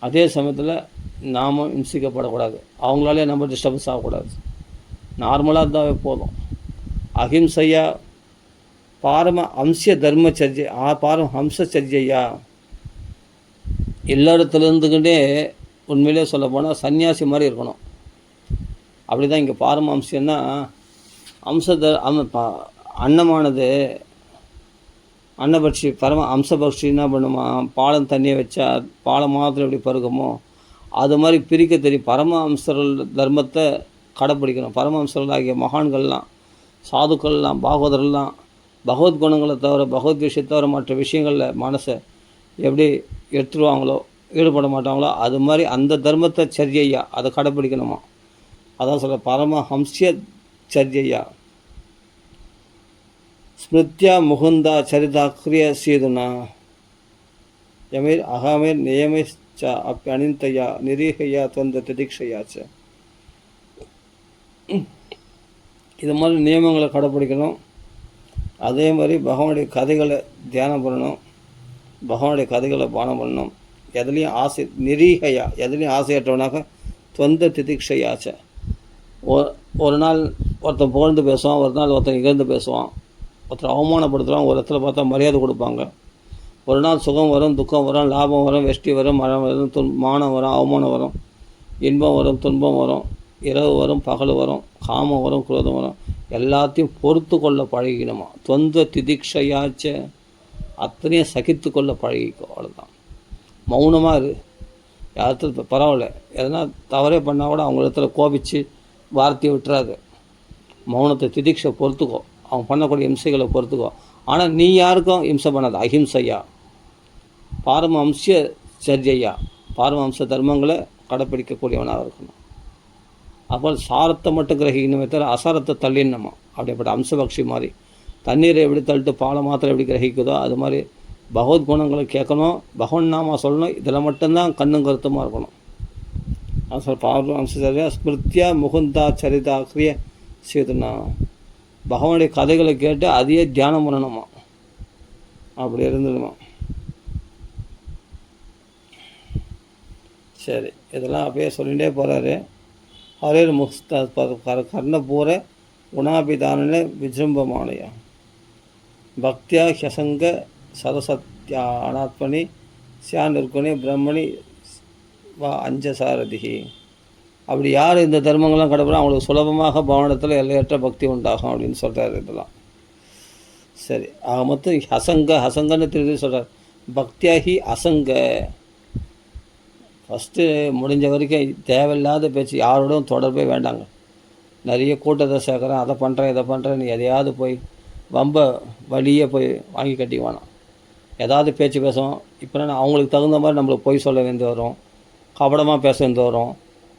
அதே சமயத்தில் நாம் இம்சிக்கப்படக்கூடாது. அவங்களாலே நம்ம டிஸ்டர்பன்ஸ் ஆகக்கூடாது. நார்மலாக இருந்தாவே போதும். அஹிம்சையா பாரம அம்ச தர்மச்சர்ஜை பாரம் ஹம்சச்சர்ஜையா. எல்லா இடத்துல இருந்துக்கிட்டே உண்மையிலே சொல்ல போனால் சன்னியாசி மாதிரி இருக்கணும். அப்படி தான் இங்கே பாரம அம்சன்னா அன்னமானது அன்னபக்ஷி பரம அம்சபக்ஷி என்ன பண்ணுமா, பாலம் தண்ணியை வச்சா பாலம் மாத்திரம் எப்படி பருகுமோ அது மாதிரி பிரிக்க தெரியும். பரம அம்சர்கள் தர்மத்தை கடைப்பிடிக்கணும். பரமஹம்சர்கள் ஆகிய மகான்கள்லாம், சாதுக்கள்லாம், பாகவதர்கள்லாம் பகவத் குணங்களை தவிர, பகவத் விஷயத்தை தவிர மற்ற விஷயங்களில் மனசை எப்படி எடுத்துருவாங்களோ, ஈடுபட மாட்டாங்களோ அது மாதிரி அந்த தர்மத்தை சரியையா அதை கடைப்பிடிக்கணுமா. அதான் சொல்ல பரமஹம்சிய சரியையா. ஸ்மிருத்யா முகுந்தா சரிதா கிரிய சீதுனா யமேர் அகமேர் நியமே ச அப்பியனிந்தையா நிரீகையா தொந்த திதிக்ஷையாச்ச. இது மாதிரி நியமங்களை கடைப்பிடிக்கணும். அதே மாதிரி பகவானுடைய கதைகளை தியானம் பண்ணணும், பகவானுடைய கதைகளை பானம் பண்ணணும். எதுலேயும் ஆசை நிரீகையா, எதுலேயும் ஆசையற்றவனாக தொந்த திதிக்ஷையாச்ச. ஒரு நாள் ஒருத்தன் புகழ்ந்து பேசுவான், ஒரு நாள் ஒருத்தன் இகழ்ந்து பேசுவான், ஒருத்தர் அவமானப்படுத்துவான், ஒரு இடத்துல பார்த்தா மரியாதை கொடுப்பாங்க. ஒரு நாள் சுகம் வரும், துக்கம் வரும், லாபம் வரும், வெஷ்டி வரும், மழை வரும், மானம் வரும், அவமானம் வரும், இன்பம் வரும், துன்பம் வரும், இரவு வரும், பகல் வரும், காமம் வரும், குரோதம் வரும். எல்லாத்தையும் பொறுத்து கொள்ள பழகிக்கணுமா. தொந்த திதிக்ஷையாச்ச, அத்தனையும் சகித்து கொள்ள பழகிக்கோ. அவ்வளோதான். மௌனமாக இரு. யார்த்துல பரவாயில்ல, எதனா தவறே பண்ணால் கூட அவங்க இடத்துல கோபிச்சு வார்த்தையை விட்டுறாது. மௌனத்தை திதிக்ஷை பொறுத்துக்கோ, அவங்க பண்ணக்கூடிய இம்சைகளை பொறுத்துக்கோ. ஆனால் நீ யாருக்கும் இம்சை பண்ணாது. அஹிம்சையா, பாரமம்ச சர்ஜையா, பாரமம்ச தர்மங்களை கடைப்பிடிக்கக்கூடியவனாக இருக்கணும். அப்போ சாரத்தை மட்டும் கிரகிக்கணுமே தவிர அசாரத்தை தள்ளிடணுமா. அப்படிப்பட்ட அம்சபக்ஷி மாதிரி தண்ணீரை எப்படி தள்ளிட்டு பாலை மாத்திரம் எப்படி கிரகிக்குதோ அது மாதிரி பகவத் குணங்களை கேட்கணும், பகவன் நாம சொல்லணும். இதில் மட்டும்தான் கண்ணும் கருத்துமாக இருக்கணும். பாரமம்ச ஸ்மிருத்தியா முகுந்தா சரிதா கிரிய செய்துனா, பகவானுடைய கதைகளை கேட்டு அதையே தியானம் பண்ணணுமா. அப்படி இருந்துடுமா. சரி, இதெல்லாம் அப்படியே சொல்லிகிட்டே போகிறாரு. ஹரேர் முக்ஸ்த கர்ணபூர குணாபிதான விஜృంభமானயா பக்தியா ஹசங்க சரசத்யா அனாத்மனி சியா நிற்குனி பிரம்மணி வா அஞ்சசாரதிகி. அப்படி யார் இந்த தர்மங்கள்லாம் கடைப்பிடிக்கும் அவங்களுக்கு சுலபமாக பவனத்தில் எல்லையற்ற பக்தி உண்டாகும் அப்படின்னு சொல்கிறார். இதெல்லாம் சரி. ஆக மொத்தம் ஹசங்கன்னு திருதி சொல்கிறார். பக்தியாகி அசங்க. ஃபஸ்ட்டு முடிஞ்ச வரைக்கும் தேவையில்லாத பேச்சு, யாரோடும் தொடர்பே வேண்டாங்க. நிறைய கூட்டத்தை சேர்க்குறேன், அதை பண்ணுறேன், இதை பண்ணுறேன், நீ எதையாவது போய் வம்ப வழியே போய் வாங்கி கட்டிக்குவானா. ஏதாவது பேச்சு பேசுவோம். இப்போ நான் அவங்களுக்கு தகுந்த மாதிரி நம்மளுக்கு பொய் சொல்ல வேண்டி வரும், கபடமாக பேச வேண்டி வரும்,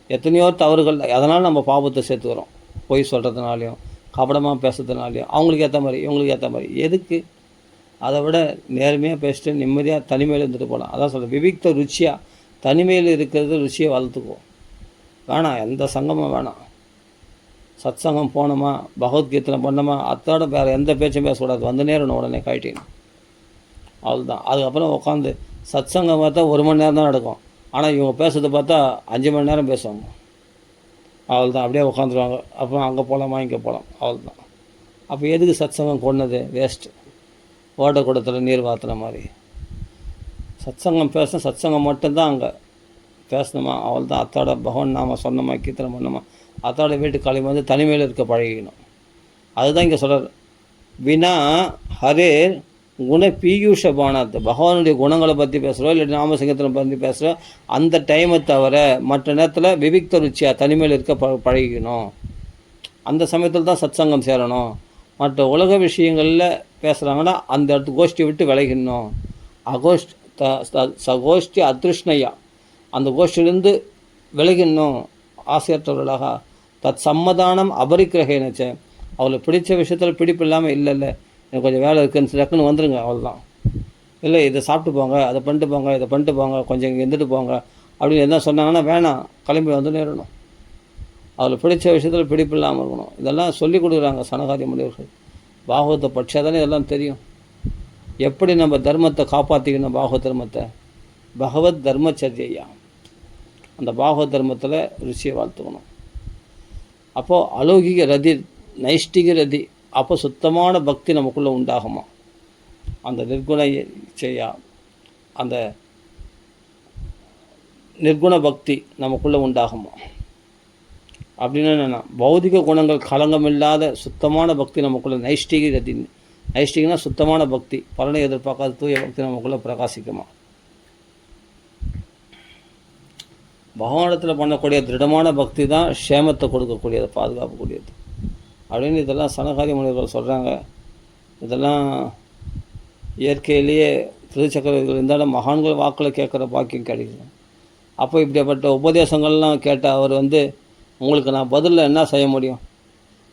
எத்தனையோ தவறுகள். அதனால் நம்ம பாவத்தை சேர்த்துக்கிறோம். பொய் சொல்கிறதுனாலையும் கபடமாக பேசுறதுனாலையும் அவங்களுக்கு ஏற்ற மாதிரி இவங்களுக்கு ஏற்ற மாதிரி. எதுக்கு? அதை விட நேர்மையாக பேசிட்டு நிம்மதியாக தனிமையில் இருந்துட்டு போகலாம். அதான் சொல்கிறேன், விவிக்த ருச்சியாக தனிமையில் இருக்கிறது ருச்சியை வளர்த்துக்குவோம். வேணாம், எந்த சங்கமும் வேணாம். சத் சங்கம் போனோமா, பகவத்கீதை பண்ணோமா, அத்தோட வேறு எந்த பேச்சும் பேசக்கூடாது. வந்து நேரம் உடனே காட்டிடணும். அவ்வளோதான். அதுக்கப்புறம் உட்காந்து சத் சங்கம் பார்த்தா 1 மணி நேரம் தான் நடக்கும். ஆனால் இவங்க பேசுறதை பார்த்தா 5 மணி நேரம் பேசுவாங்க. அவ்வளோதான். அப்படியே உட்காந்துருவாங்க. அப்புறம் அங்கே போகலாமா இங்கே போகலாம். அவ்வளோதான். அப்போ எதுக்கு சத் சங்கம் கொண்டது? வேஸ்ட்டு. ஓட்டக்கூடத்தில் நீர் வாத்துன மாதிரி. சத் சங்கம் பேசணும், சத் சங்கம் மட்டும்தான் அங்கே பேசணுமா. அவள்தான். அத்தோட பகவான் நாம சொன்னோமா, கீர்த்தனை பண்ணோமா, அத்தோட வீட்டுக்கு கிளம்பி வந்து தனிமையில் இருக்க பழகிக்கணும். அதுதான் இங்கே சொல்கிறார். வினா ஹரே குண பீயூஷ பானாத். பகவானுடைய குணங்களை பற்றி பேசுகிறோம், இல்லை நாமசங்கத்தை பற்றி பேசுகிறோம். அந்த டைமை தவிர மற்ற நேரத்தில் விவிக்த ருச்சியாக தனிமையில் இருக்க பழகிக்கணும். அந்த சமயத்தில் தான் சத் சங்கம் சேரணும். மற்ற உலக விஷயங்களில் பேசுகிறாங்கன்னா அந்த இடத்து கோஷ்டியை விட்டு விலகிடணும். சகோஷ்டி அதிருஷ்ணையா, அந்த கோஷ்டியிலேருந்து விலகிடணும். ஆசையற்றவர்களாக தத் சம்மதானம் அபரிக்கிரகேனச்ச. அவளுக்கு பிடிச்ச விஷயத்தில் பிடிப்பு இல்லாமல் இல்லை எனக்கு கொஞ்சம் வேலை இருக்குன்னு டக்குன்னு வந்துடுங்க. அவ்வளோதான். இல்லை இதை சாப்பிட்டு போங்க, அதை பண்ணிட்டு போங்க, இதை பண்ணிட்டு போங்க, கொஞ்சம் இங்கே இருந்துட்டு போங்க அப்படின்னு என்ன சொன்னாங்கன்னா வேணாம், கிளம்பி வந்து நேரணும். அவளுக்கு பிடிச்ச விஷயத்தில் பிடிப்பு இல்லாமல் இருக்கணும். இதெல்லாம் சொல்லிக் கொடுக்குறாங்க சனகாதி முனிவர்கள். பாகவத்தை பட்சா தானே இதெல்லாம் தெரியும். எப்படி நம்ம தர்மத்தை காப்பாற்றிக்கணும். பாகவத் தர்மத்தை பகவத் தர்மச்சரியா, அந்த பாகவத் தர்மத்தில் ருச்சியை வாழ்த்துக்கணும். அப்போது அலௌகிக ரதி, நைஷ்டிக ரதி, அப்போ சுத்தமான பக்தி நமக்குள்ளே உண்டாகுமா. அந்த நிர்குண செய்யா, அந்த நிர்குண பக்தி நமக்குள்ளே உண்டாகுமா. அப்படின்னா என்னென்னா பௌதிக குணங்கள் களங்கமில்லாத சுத்தமான பக்தி நமக்குள்ளே நைஷ்டிக ரதி. நைஷ்டிகனா சுத்தமான பக்தி, பலனை எதிர்பார்க்காத தூய பக்தி நமக்குள்ளே பிரகாசிக்குமா. பகவானிடத்தில் பண்ணக்கூடிய திருடமான பக்தி தான் க்ஷேமத்தை கொடுக்கக்கூடியது, பாதுகாக்கக்கூடியது அப்படின்னு இதெல்லாம் சனகாதி முனிவர்கள் சொல்கிறாங்க. இதெல்லாம் இயற்கையிலேயே திருச்சக்கரவர்த்திகள் இருந்தாலும் மகான்கள் வாக்கில் கேட்குற பாக்கியம் கிடைக்கும். அப்போ இப்படிப்பட்ட உபதேசங்கள்லாம் கேட்ட அவர் உங்களுக்கு நான் பதிலில் என்ன செய்ய முடியும்?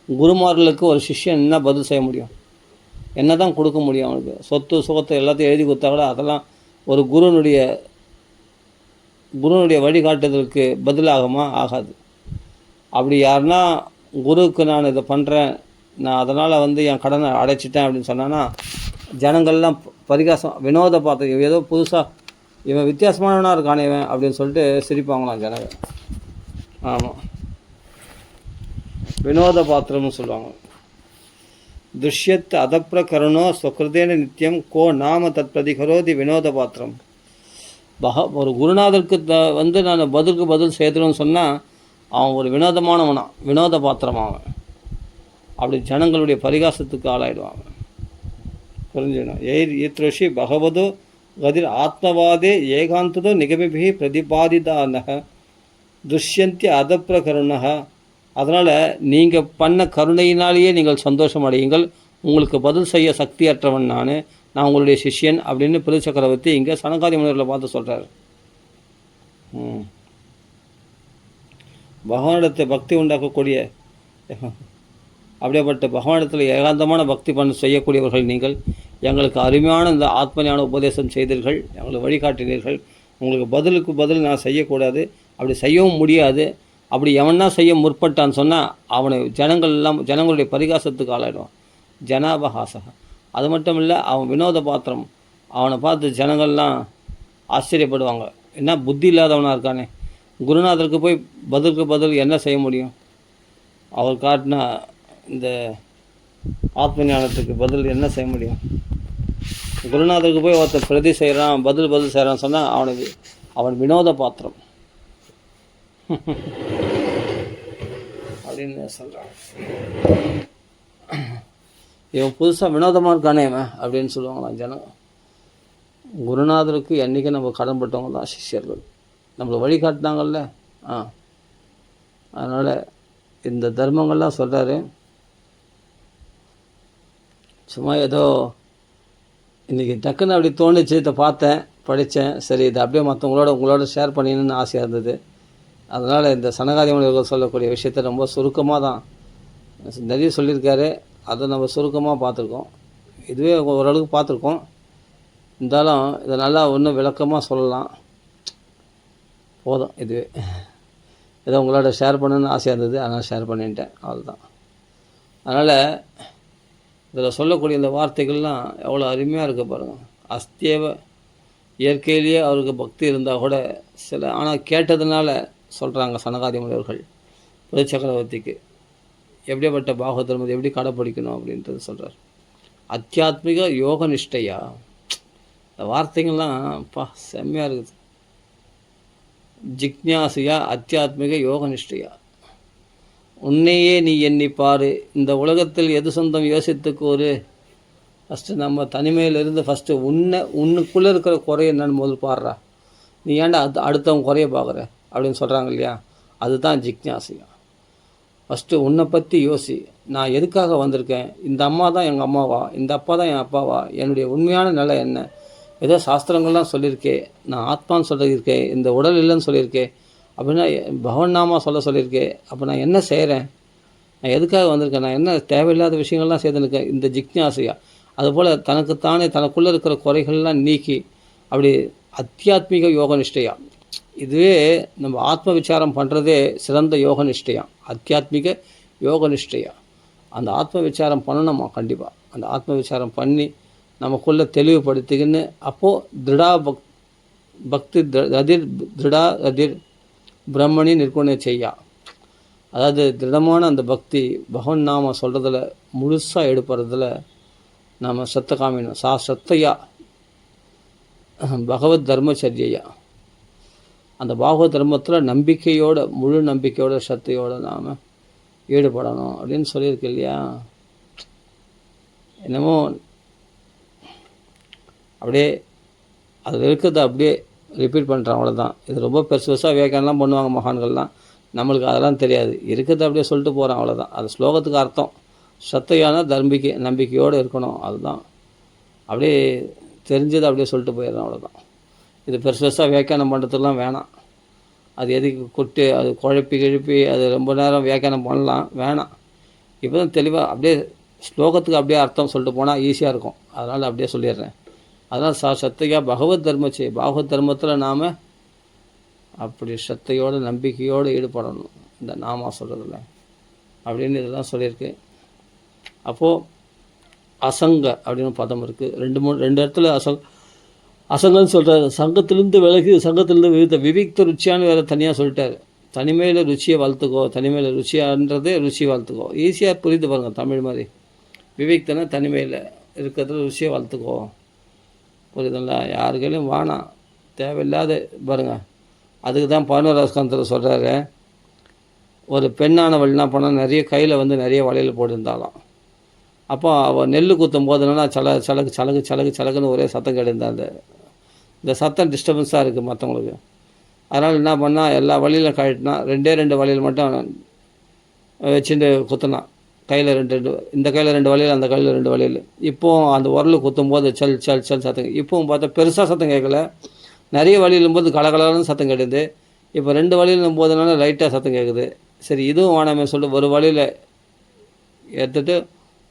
குருமார்களுக்கு ஒரு சிஷ்யன் என்ன பதில் செய்ய முடியும்? என்ன தான் கொடுக்க முடியும்? அவனுக்கு சொத்து சுகத்தை எல்லாத்தையும் எழுதி கொடுத்தா கூட அதெல்லாம் ஒரு குருனுடைய வழிகாட்டுதலுக்கு பதிலாகுமா? ஆகாது. அப்படி யாருன்னா குருவுக்கு நான் இதை பண்ணுறேன், நான் அதனால் என் கடனை அடைச்சிட்டேன் அப்படின்னு சொன்னான்னா ஜனங்கள்லாம் பரிகாசம் வினோத பார்த்து ஏதோ புதுசாக இவன் வித்தியாசமானவனாக இருக்கானே இவன் அப்படின்னு சொல்லிட்டு சிரிப்பாங்களாம் ஜனங்கள். ஆமாம். வினோத பாத்திரம்னு சொல்லுவாங்க. துஷ்யத் அதப்பிரகரணோ ஸ்வகிருதேன நித்தியம் கோ நாம தத் பிரதிகரோதி வினோத பாத்திரம். ஒரு குருநாதருக்கு நான் பதிலுக்கு பதில் செய்யணும்னு சொன்னால் அவன் ஒரு வினோதமானவனா, வினோத பாத்திரமாவன். அப்படி ஜனங்களுடைய பரிகாசத்துக்கு ஆளாயிடுவாங்க. புரிஞ்சுக்கணும். ஈத்ருஷி பகவதோ கதிர் ஆத்மவாதே ஏகாந்ததோ நிகமிபி பிரதிபாதிதானக துஷ்யந்தி அதப்பிரகருணக. அதனால் நீங்கள் பண்ண கருணையினாலேயே நீங்கள் சந்தோஷம் அடையுங்கள். உங்களுக்கு பதில் செய்ய சக்தியற்றவன் நான் உங்களுடைய சிஷ்யன் அப்படின்னு பிருது சக்கரவர்த்தி இங்கே சனகாதி முனிவர்களை பார்த்து சொல்கிறார். பகவானிடத்தை பக்தி உண்டாக்கக்கூடிய, அப்படியேப்பட்ட பகவானிடத்தில் ஏகாந்தமான பக்தி செய்யக்கூடியவர்கள் நீங்கள். எங்களுக்கு அருமையான இந்த ஆத்மஞான உபதேசம் செய்தீர்கள், எங்களுக்கு வழிகாட்டினீர்கள். உங்களுக்கு பதிலுக்கு பதில் நான் செய்யக்கூடாது, அப்படி செய்யவும் முடியாது. அப்படி எவனா செய்ய முற்பட்டான்னு சொன்னால் அவனை ஜனங்களுடைய பரிகாசத்துக்கு ஆளாயிடுவான். ஜனாபஹாசகா. அது மட்டும் இல்லை, அவன் வினோத பாத்திரம். அவனை பார்த்து ஜனங்கள்லாம் ஆச்சரியப்படுவாங்க. என்ன புத்தி இல்லாதவனாக இருக்கானே, குருநாதருக்கு போய் பதிலுக்கு பதில் என்ன செய்ய முடியும்? அவர் காட்டின இந்த ஆத்ம ஞானத்துக்கு பதில் என்ன செய்ய முடியும்? குருநாதருக்கு போய் ஒருத்தர் பிரதி செய்கிறான், பதில் செய்கிறான்னு சொன்னால் அவன் வினோத பாத்திரம் அப்படின்னு சொல்கிறான். இவன் புதுசாக வினோதமாக இருக்கானே இவன் அப்படின்னு சொல்லுவாங்களாம் ஜனம். குருநாதருக்கு என்றைக்கும் நம்ம கடன்பட்டவங்க தான் சிஷ்யர்கள், நம்மளை வழிகாட்டினாங்கல்ல. அதனால் இந்த தர்மங்கள்லாம் சொல்கிறாரு. சும்மா ஏதோ இன்றைக்கி டக்குன்னு அப்படி தோணுச்சு, இதை பார்த்தேன், படித்தேன். சரி, இதை அப்படியே உங்களோட ஷேர் பண்ணிக்கணும்னு ஆசையாக இருந்தது. அதனால் இந்த சனகாதி முனிவர்கள் சொல்லக்கூடிய விஷயத்தை ரொம்ப சுருக்கமாக தான் நிறைய சொல்லியிருக்காரு. அதை நம்ம சுருக்கமாக பார்த்துருக்கோம். இதுவே ஓரளவுக்கு பார்த்துருக்கோம். இருந்தாலும் இதை நல்லா இன்னும் விளக்கமாக சொல்லலாம். போதும், இதுவே ஏதோ உங்களோட ஷேர் பண்ணணுன்னு ஆசையாக இருந்தது, அதனால் ஷேர் பண்ணிட்டேன், அவ்வளோதான். அதனால் இதில் சொல்லக்கூடிய இந்த வார்த்தைகள்லாம் எவ்வளோ அருமையாக இருக்க பாருங்கள். அஸ்தியவ இயற்கையிலேயே அவருக்கு பக்தி இருந்தால் கூட ஆனால் கேட்டதுனால சொல்கிறாங்க சனகாதி முனிவர்கள் பிருது சக்கரவர்த்திக்கு எப்படிப்பட்ட பாக தர்மத்தை எப்படி கடைப்பிடிக்கணும் அப்படின்றது சொல்கிறார். அத்தியாத்மிக யோக நிஷ்டையா. இந்த வார்த்தைகள்லாம் செம்மையாக இருக்குது. ஜிக்ஞாசியா அத்தியாத்மிக யோக நிஷ்டையா. உன்னையே நீ எண்ணிப்பார், இந்த உலகத்தில் எது சொந்தம் யோசித்துக்கு ஃபஸ்ட்டு நம்ம தனிமையிலிருந்து ஃபஸ்ட்டு உன்னுக்குள்ளே இருக்கிற குறைய என்னன்னு முதல் பாடுறா. நீ ஏன்டா அடுத்தவங்க குறைய பார்க்குற அப்படின்னு சொல்கிறாங்க இல்லையா, அதுதான் ஜிக்ஞாசியா. ஃபஸ்ட்டு உன்னை பற்றி யோசி. நான் எதுக்காக வந்திருக்கேன்? இந்த அம்மா தான் எங்கள் அம்மாவா? இந்த அப்பா தான் என் அப்பாவா? என்னுடைய உண்மையான நிலை என்ன? ஏதோ சாஸ்திரங்கள்லாம் சொல்லியிருக்கேன், நான் ஆத்மான்னு சொல்லியிருக்கேன், இந்த உடல் இல்லைன்னு சொல்லியிருக்கேன், அப்படின்னா பகவன் நாமா சொல்லியிருக்கேன். அப்போ நான் என்ன செய்கிறேன்? நான் எதுக்காக வந்திருக்கேன்? நான் என்ன தேவையில்லாத விஷயங்கள்லாம் செய்துருக்கேன்? இந்த ஜிக்ஞாசியா. அதுபோல் தனக்குத்தானே தனக்குள்ளே இருக்கிற குறைகள்லாம் நீக்கி அப்படி அத்தியாத்மிக யோக நிஷ்டையா. இதுவே நம்ம ஆத்ம விசாரம் பண்ணுறதே சிறந்த யோக நிஷ்டையா, அத்தியாத்மிக யோக நிஷ்டையா. அந்த ஆத்ம விசாரம் பண்ணணுமா கண்டிப்பாக. அந்த ஆத்ம விசாரம் பண்ணி நமக்குள்ளே தெளிவுபடுத்திக்கின்னு அப்போது பக்தி திருடா ரதிர் பிரம்மணி நிற்குணே செய்யா. அதாவது திருடமான அந்த பக்தி பகவன் நாம சொல்கிறதுல முழுசாக எடுப்படுறதுல நாம் சத்த காமினோம். சத்தையா பகவத் தர்மச்சரியா. அந்த பாகவத் தர்மத்தில் நம்பிக்கையோட, முழு நம்பிக்கையோட, சத்தையோடு நாம் ஈடுபடணும் அப்படின்னு சொல்லியிருக்கு இல்லையா. என்னமோ அப்படியே அதில் இருக்கிறத அப்படியே ரிப்பீட் பண்ணுறேன், அவ்வளோதான். இது ரொம்ப பெருசாக வியாக்கியானம்லாம் பண்ணுவாங்க மகான்கள்லாம், நம்மளுக்கு அதெல்லாம் தெரியாது. இருக்கிறத அப்படியே சொல்லிட்டு போகிறேன், அவ்வளோதான். அது ஸ்லோகத்துக்கு அர்த்தம் சத்தையான நம்பிக்கையோடு இருக்கணும், அதுதான். அப்படியே தெரிஞ்சதை அப்படியே சொல்லிட்டு போயிடுறேன், அவ்வளோதான். இது பெருசாக வியாக்கியானம் பண்ணுறதுலாம் வேணாம். அது எதுக்கு அது குழப்பி அது ரொம்ப நேரம் வியாக்கியானம் பண்ணலாம், வேணாம். இப்போ தான் தெளிவாக அப்படியே ஸ்லோகத்துக்கு அப்படியே அர்த்தம் சொல்லிட்டு போனால் ஈஸியாக இருக்கும், அதனால் அப்படியே சொல்லிடுறேன். அதனால் சத்தையா பகவத் தர்மச்சே. பாகவத் தர்மத்தில் நாம் அப்படி சத்தையோடு நம்பிக்கையோடு ஈடுபடணும் இந்த நாமா சொல்கிறதில்ல அப்படின்னு இதெல்லாம் சொல்லியிருக்கு. அப்போது அசங்க அப்படின்னு பதம் இருக்குது. ரெண்டு இடத்துல அசங்கன்னு சொல்கிறாரு. சங்கத்திலேருந்து விலகி, சங்கத்திலேருந்து விவிக்த ருச்சியான்னு வேறு தனியாக சொல்லிட்டார். தனிமையில் ருச்சியை வளர்த்துக்கோ, தனிமையில் ருச்சியான்றது ருச்சி வளர்த்துக்கோ. ஈஸியாக புரிந்து பாருங்கள் தமிழ் மாதிரி. விவேக்தனா தனிமையில் இருக்கிறதுல ருச்சியை வளர்த்துக்கோ. புரியுதுங்களா? யாருக்கையிலும் வேணாம், தேவையில்லாத பாருங்கள். அதுக்கு தான் 11வது ஸ்கந்தத்தில் சொல்கிறாரு, ஒரு பெண்ணானவள் என்ன பண்ணால் நிறைய கையில் வந்து நிறைய வளையல் போட்டிருந்தாலாம். அப்போ அவள் நெல் குத்தும் போதுனா சலகுன்னு ஒரே சத்தம் கிடையாது. இந்த சத்தம் டிஸ்டர்பன்ஸாக இருக்குது மற்றவங்களுக்கு. அதனால் என்ன பண்ணால் எல்லா வழியிலும் கழட்டினா 2 வழியில் மட்டும் வச்சுட்டு குத்தினான். கையில் 2 இந்த கையில் 2 வழியில், அந்த கையில் 2 வழியில். இப்போவும் அந்த உரல் குத்தும் போது சல் சத்தம். இப்போவும் பார்த்தா பெருசாக சத்தம் கேட்கல, நிறைய வழியிலும் போது கலகலன்னு சத்தம் கேட்குது. இப்போ 2 வழியிலும் போதுனால லைட்டாக சத்தம் கேட்குது. சரி, இதுவும் வேணாமே சொல்லிட்டு ஒரு வழியில் எடுத்துகிட்டு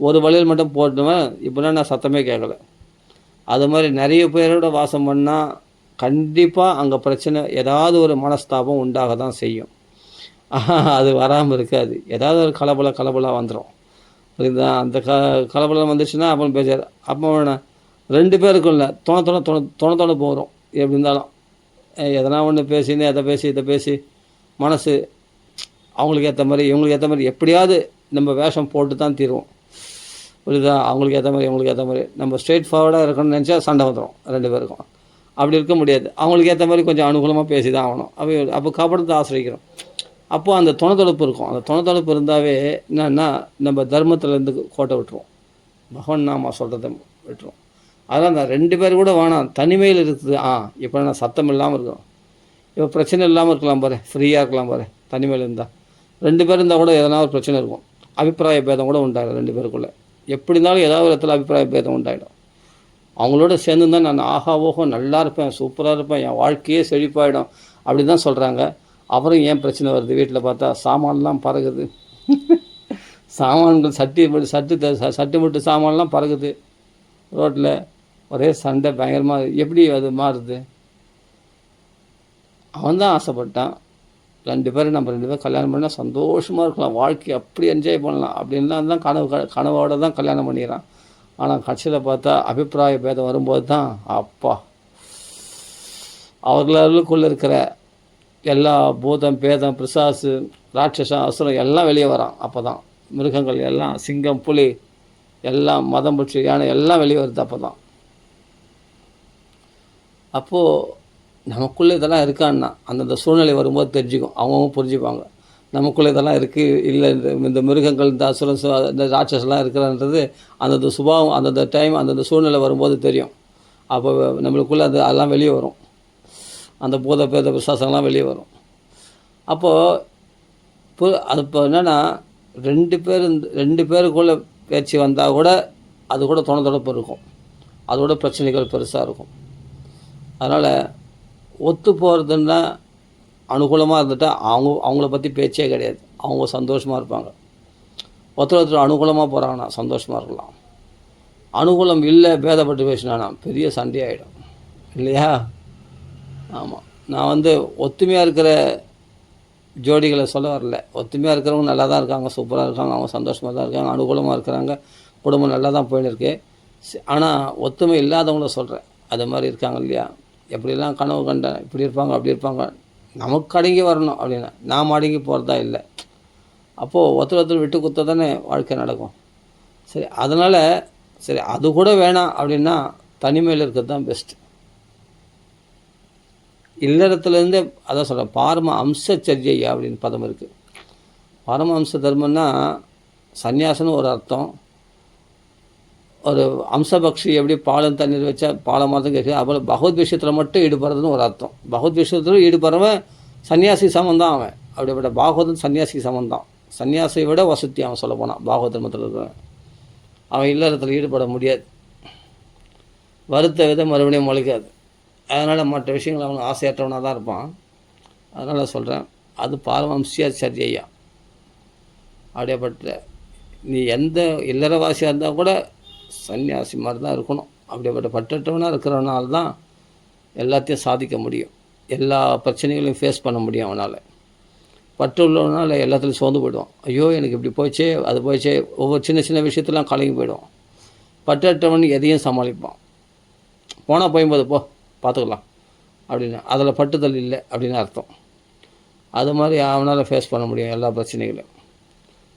ஒரு வழியில் மட்டும் போட்டுவேன். இப்போனா நான் சத்தமே கேட்கல. அது மாதிரி நிறைய பேரோட வாசம் பண்ணால் கண்டிப்பாக அங்கே பிரச்சனை, ஏதாவது ஒரு மனஸ்தாபம் உண்டாக தான் செய்யும். அது வராமல் இருக்காது. ஏதாவது ஒரு கலபலம் வந்துடும். புரியுதா? அந்த கலபலம் வந்துச்சுன்னா அப்புறம் பேசார். அப்போ 2 பேருக்கும் இல்லை, தோண போகிறோம். எப்படி இருந்தாலும் எதனா ஒன்று பேசின்னு இதை பேசி மனசு அவங்களுக்கு ஏற்ற மாதிரி இவங்களுக்கு ஏற்ற மாதிரி எப்படியாவது நம்ம வேஷம் போட்டு தான் தீருவோம். புரியுதா? அவங்களுக்கு ஏற்ற மாதிரி இவங்களுக்கு ஏற்ற மாதிரி நம்ம ஸ்ட்ரெயிட் ஃபார்வர்டாக இருக்கணும்னு நினச்சா சண்டை வந்துடும் 2 பேருக்கும். அப்படி இருக்க முடியாது. அவங்களுக்கு ஏற்ற மாதிரி கொஞ்சம் அனுகூலமாக பேசி தான் ஆகணும். அப்போ காப்பாற்றத்தை ஆசிரியக்கிறோம். அப்போது அந்த துணைத்தொடர்பு இருக்கும். அந்த துணைத்தொடர்பு இருந்தாவே என்னன்னா நம்ம தர்மத்திலேருந்து கோட்டை விட்டுருவோம், பகவான் நாம சொல்கிறத விட்டுருவோம். அதனால் அந்த 2 பேர் கூட வேணாம், தனிமையில் இருக்குது. இப்போ நான் சத்தம் இல்லாமல் இருக்கணும், இப்போ பிரச்சனை இல்லாமல் இருக்கலாம் பாரு, ஃப்ரீயாக இருக்கலாம் பாரு. தனிமையில் இருந்தால் 2 பேர் இருந்தால் கூட எதனா ஒரு பிரச்சனை இருக்கும், அபிப்பிராய பேதம் கூட உண்டாயிடும் 2 பேருக்குள்ளே. எப்படி இருந்தாலும் ஏதாவது ஒரு இடத்துல அபிப்பிராய பேதம் உண்டாயிடும். அவங்களோட சேர்ந்து தான் நான் ஆஹா ஓஹோ நல்லா இருப்பேன், சூப்பராக இருப்பேன், என் வாழ்க்கையே செழிப்பாயிடும் அப்படி தான் சொல்கிறாங்க. அப்புறம் ஏன் பிரச்சனை வருது? வீட்டில் பார்த்தா சாமான்லாம் பறகுது. சாமான்கள் சட்டு மட்டும் சாமான்லாம் பறகுது ரோட்டில். ஒரே சண்டை பயங்கரமாக. எப்படி அது மாறுது? அவன் தான் ஆசைப்பட்டான் 2 பேரும் நம்ம 2 பேரும் கல்யாணம் பண்ணால் சந்தோஷமாக இருக்கலாம், வாழ்க்கையை அப்படி என்ஜாய் பண்ணலாம் அப்படின்லாம் தான் கனவோடு தான் கல்யாணம் பண்ணிக்கிறான். ஆனால் கட்சியில் பார்த்தா அபிப்பிராய பேதம் வரும்போது தான் அப்பா அவர்களுக்குள்ளே இருக்கிற எல்லா பூதம் பேதம் பிசாசு ராட்சசம் அசுரம் எல்லாம் வெளியே வரான். அப்போ தான் மிருகங்கள் எல்லாம், சிங்கம் புலி எல்லாம், மதம் புற்றி யானை எல்லாம் வெளியே வருது. அப்போ தான் அப்போது நமக்குள்ளே இதெல்லாம் இருக்கான்னா அந்தந்த சூழ்நிலை வரும்போது தெரிஞ்சுக்கும், அவங்கவுங்க புரிஞ்சுப்பாங்க நமக்குள்ளே இதெல்லாம் இருக்குது இல்லை, இந்த மிருகங்கள் இந்த அசுரம் இந்த ராட்சசெல்லாம் இருக்கிறன்றது அந்தந்த சுபாவம் அந்தந்த டைம் அந்தந்த சூழ்நிலை வரும்போது தெரியும். அப்போ நம்மளுக்குள்ளே அதெல்லாம் வெளியே வரும், அந்த பூத பேத விசுவாசங்கள்லாம் வெளியே வரும். அப்போது அது இப்போ என்னென்னா 2 பேருக்குள்ளே பேச்சு வந்தால் கூட அது கூட தொடர்பு இருக்கும், அதோட பிரச்சனைகள் பெருசாக இருக்கும். அதனால் ஒத்து போகிறதுன்னா அனுகூலமாக இருந்துட்டால் அவங்கள பற்றி பேச்சே கிடையாது, அவங்க சந்தோஷமாக இருப்பாங்க. ஒருத்தர் அனுகூலமாக போகிறாங்கன்னா சந்தோஷமாக இருக்கலாம். அனுகூலம் இல்லை பேதப்பட்டு பேசினானா பெரிய சண்டையாகிடும் இல்லையா? ஆமாம். நான் ஒத்துமையாக இருக்கிற ஜோடிகளை சொல்ல வரல. ஒத்துமையாக இருக்கிறவங்க நல்லா தான் இருக்காங்க, சூப்பராக இருக்காங்க, அவங்க சந்தோஷமாக தான் இருக்காங்க, அனுகூலமாக இருக்கிறாங்க, குடும்பம் நல்லா தான் போயின்னு இருக்கு. ஆனால் ஒத்துமை இல்லாதவங்கள சொல்கிறேன், அது மாதிரி இருக்காங்க இல்லையா? எப்படிலாம் கனவு கண்டேன், இப்படி இருப்பாங்க அப்படி இருப்பாங்க, நமக்கு அடங்கி வரணும் அப்படின்னா நாம் அடங்கி போகிறதா இல்லை. அப்போது ஒருத்தர் விட்டு கொடுத்தா தானே வாழ்க்கை நடக்கும். சரி, அதனால் சரி அது கூட வேணாம் அப்படின்னா தனிமையில் இருக்கிறது தான் பெஸ்ட்டு. இல்லறத்துலேருந்தே அதான் சொல்கிறேன், பாரம அம்சச்சரியை அப்படின்னு பதம் இருக்குது. பரம அம்ச தர்மம்னா சந்நியாசம்னு ஒரு அர்த்தம். ஒரு அம்சபக்ஷி எப்படி பாலும் தண்ணீர் வச்சா பாலம் மாதிரி கேட்குது, அப்புறம் பகவத் விஷயத்தில் மட்டும் ஈடுபடுறதுன்னு ஒரு அர்த்தம். பகவத் விஷயத்தில் ஈடுபடுறவன் சன்னியாசி சமந்தான் அவன். அப்படிப்பட்ட பாகவதன் சன்னியாசி சமந்தான். சன்னியாசியை விட வசதி அவன் சொல்ல போனான் பாகவத் தர்மத்தில் இருக்கிறவன். அவன் இல்லறத்தில் ஈடுபட முடியாது, வருத்த விதை மறுபடியும் முளைக்காது. அதனால் மற்ற விஷயங்கள் அவனுக்கு ஆசையற்றவனாக தான் இருப்பான். அதனால் சொல்கிறேன், அது பாரமம்சியா சரியா. அப்படியேப்பட்ட நீ எந்த இல்லறவாசியாக இருந்தால் கூட சன்னியாசி மாதிரி தான் இருக்கணும். அப்படியேப்பட்ட பற்றற்றவனாக இருக்கிறவனால தான் எல்லாத்தையும் சாதிக்க முடியும், எல்லா பிரச்சனைகளையும் ஃபேஸ் பண்ண முடியும் அவனால். பற்று உள்ளவனால எல்லாத்துலையும் சோர்ந்து போய்டுவான். ஐயோ எனக்கு இப்படி போயிடுச்சே அது போயிடுச்சே, ஒவ்வொரு சின்ன சின்ன விஷயத்தெல்லாம் கலங்கி போய்டுவான். பற்றற்றவன் எதையும் சமாளிப்பான். போனால் போயும்போது போ பார்த்துக்கலாம் அப்படின்னு, அதில் பட்டுதல் இல்லை அப்படின்னு அர்த்தம். அது மாதிரி அவனால் ஃபேஸ் பண்ண முடியும் எல்லா பிரச்சனைகளையும்.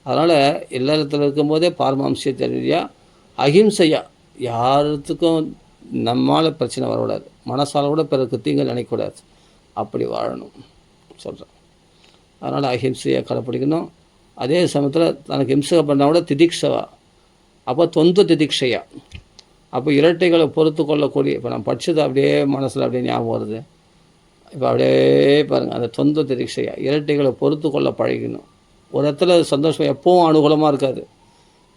அதனால் இல்லறத்தில் இருக்கும்போதே பாரமாம்சியத்தன்மையாக அஹிம்சையாக யாருத்துக்கும் நம்மால் பிரச்சனை வரக்கூடாது, மனசால் கூட பிறருக்கு தீங்கு நினைக்கக்கூடாது, அப்படி வாழணும் சொல்கிறேன். அதனால் அஹிம்சையாக கடைப்பிடிக்கணும். அதே சமயத்தில் தனக்கு ஹிம்சை பண்ணால் கூட திதிக்ஷவா, அப்போ தொந்த திதிக்ஷையா, அப்போ இரட்டைகளை பொறுத்து கொள்ளக்கூடிய, இப்போ நான் படித்தது அப்படியே மனசில் அப்படியே ஞாபகம் வருது. இப்போ அப்படியே பாருங்கள், அந்த தொந்த திதிக்ஷையா இரட்டைகளை பொறுத்து கொள்ள பழகணும். ஒரு இடத்துல சந்தோஷம் எப்பவும் அனுகூலமாக இருக்காது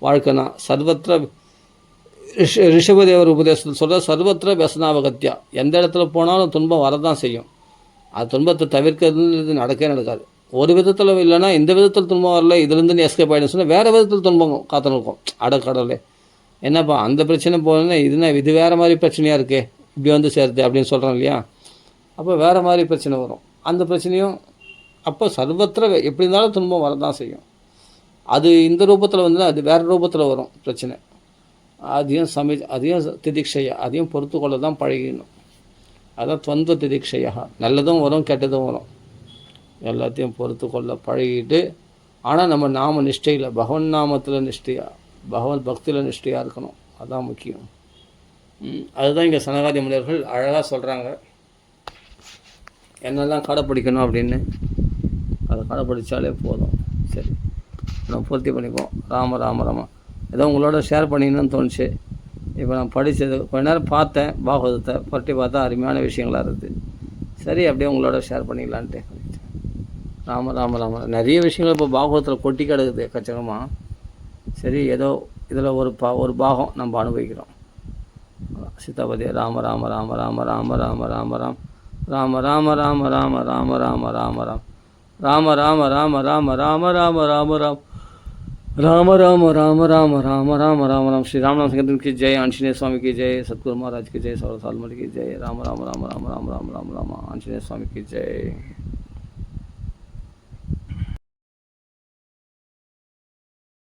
வாழ்க்கைனா. சர்வத்திர ரிஷபதேவர் உபதேசத்தில் சொல்கிற சர்வத்திர व्यसनावगत्या, எந்த இடத்துல போனாலும் துன்பம் வரதான் செய்யும். அது துன்பத்தை தவிர்க்கிறது நடக்காது. ஒரு விதத்தில் இல்லைன்னா இந்த விதத்தில் துன்பம் வரல, இதுலேருந்து நீ எஸ்கேப் ஆகிடும் சொன்னால் வேறு விதத்தில் துன்பம் காத்துன்னு இருக்கும். அடக்கடலே என்னப்பா அந்த பிரச்சனை போகணுன்னா இது வேறு மாதிரி பிரச்சனையாக இருக்கே, இப்படி வந்து சேருது அப்படின்னு சொல்கிறோம் இல்லையா. அப்போ வேறு மாதிரி பிரச்சனை வரும். அந்த பிரச்சனையும் அப்போ சர்வத்திர எப்படி இருந்தாலும் துன்பம் வரதான் செய்யும். அது இந்த ரூபத்தில் வந்து அது வேறு ரூபத்தில் வரும் பிரச்சனை. அதையும் திதிக்ஷையா, அதையும் பொறுத்து கொள்ள தான் பழகிடணும். அதான் துவந்த திதிக்ஷையா, நல்லதும் வரும் கெட்டதும் வரும், எல்லாத்தையும் பொறுத்து கொள்ள பழகிட்டு. ஆனால் நம்ம நாம நிஷ்டையில் பகவன் நாமத்தில் நிஷ்டையாக, பகவத் பக்தியில் நிஷ்டையாக இருக்கணும். அதுதான் முக்கியம். அதுதான் இங்கே சனகாதி முனிவர்கள் அழகாக சொல்கிறாங்க என்னெல்லாம் கடைப்பிடிக்கணும் அப்படின்னு. அதை கடைப்பிடிச்சாலே போதும். சரி, நம்ம பூர்த்தி பண்ணிப்போம். ராம ராம ராம. ஏதோ உங்களோட ஷேர் பண்ணிக்கணும்னு தோணுச்சு. இப்போ நான் படித்தது கொஞ்ச நேரம் பார்த்தேன், பாகவதத்தை பற்றி பார்த்தா அருமையான விஷயங்களாக இருக்குது. சரி, அப்படியே உங்களோட ஷேர் பண்ணிக்கலான்ட்டு. ராம ராம ராம. நிறைய விஷயங்கள் இப்போ பாகவதத்தில் கொட்டி கிடக்குது எக்கச்சக்கமாக. சரி, ஏதோ இதில் ஒரு பாகம் நம்ம அனுபவிக்கிறோம். சீதாபதி ராம ராம ராம ராம ராம ராம ராம ராம் ராம ராம ராம ராம ராம ராம ராம ராம் ராம ராம ராம ராம ராம ராம ராம ராம் राम राम राम राम राम राम राम राम। श्री राम नाम संकीर्तन की जय, आंजनेय स्वामी की जय, सतगुरु महाराज की जय, सौरसालमल की जय। राम राम राम राम राम राम राम राम, आंजनेय स्वामी की जय।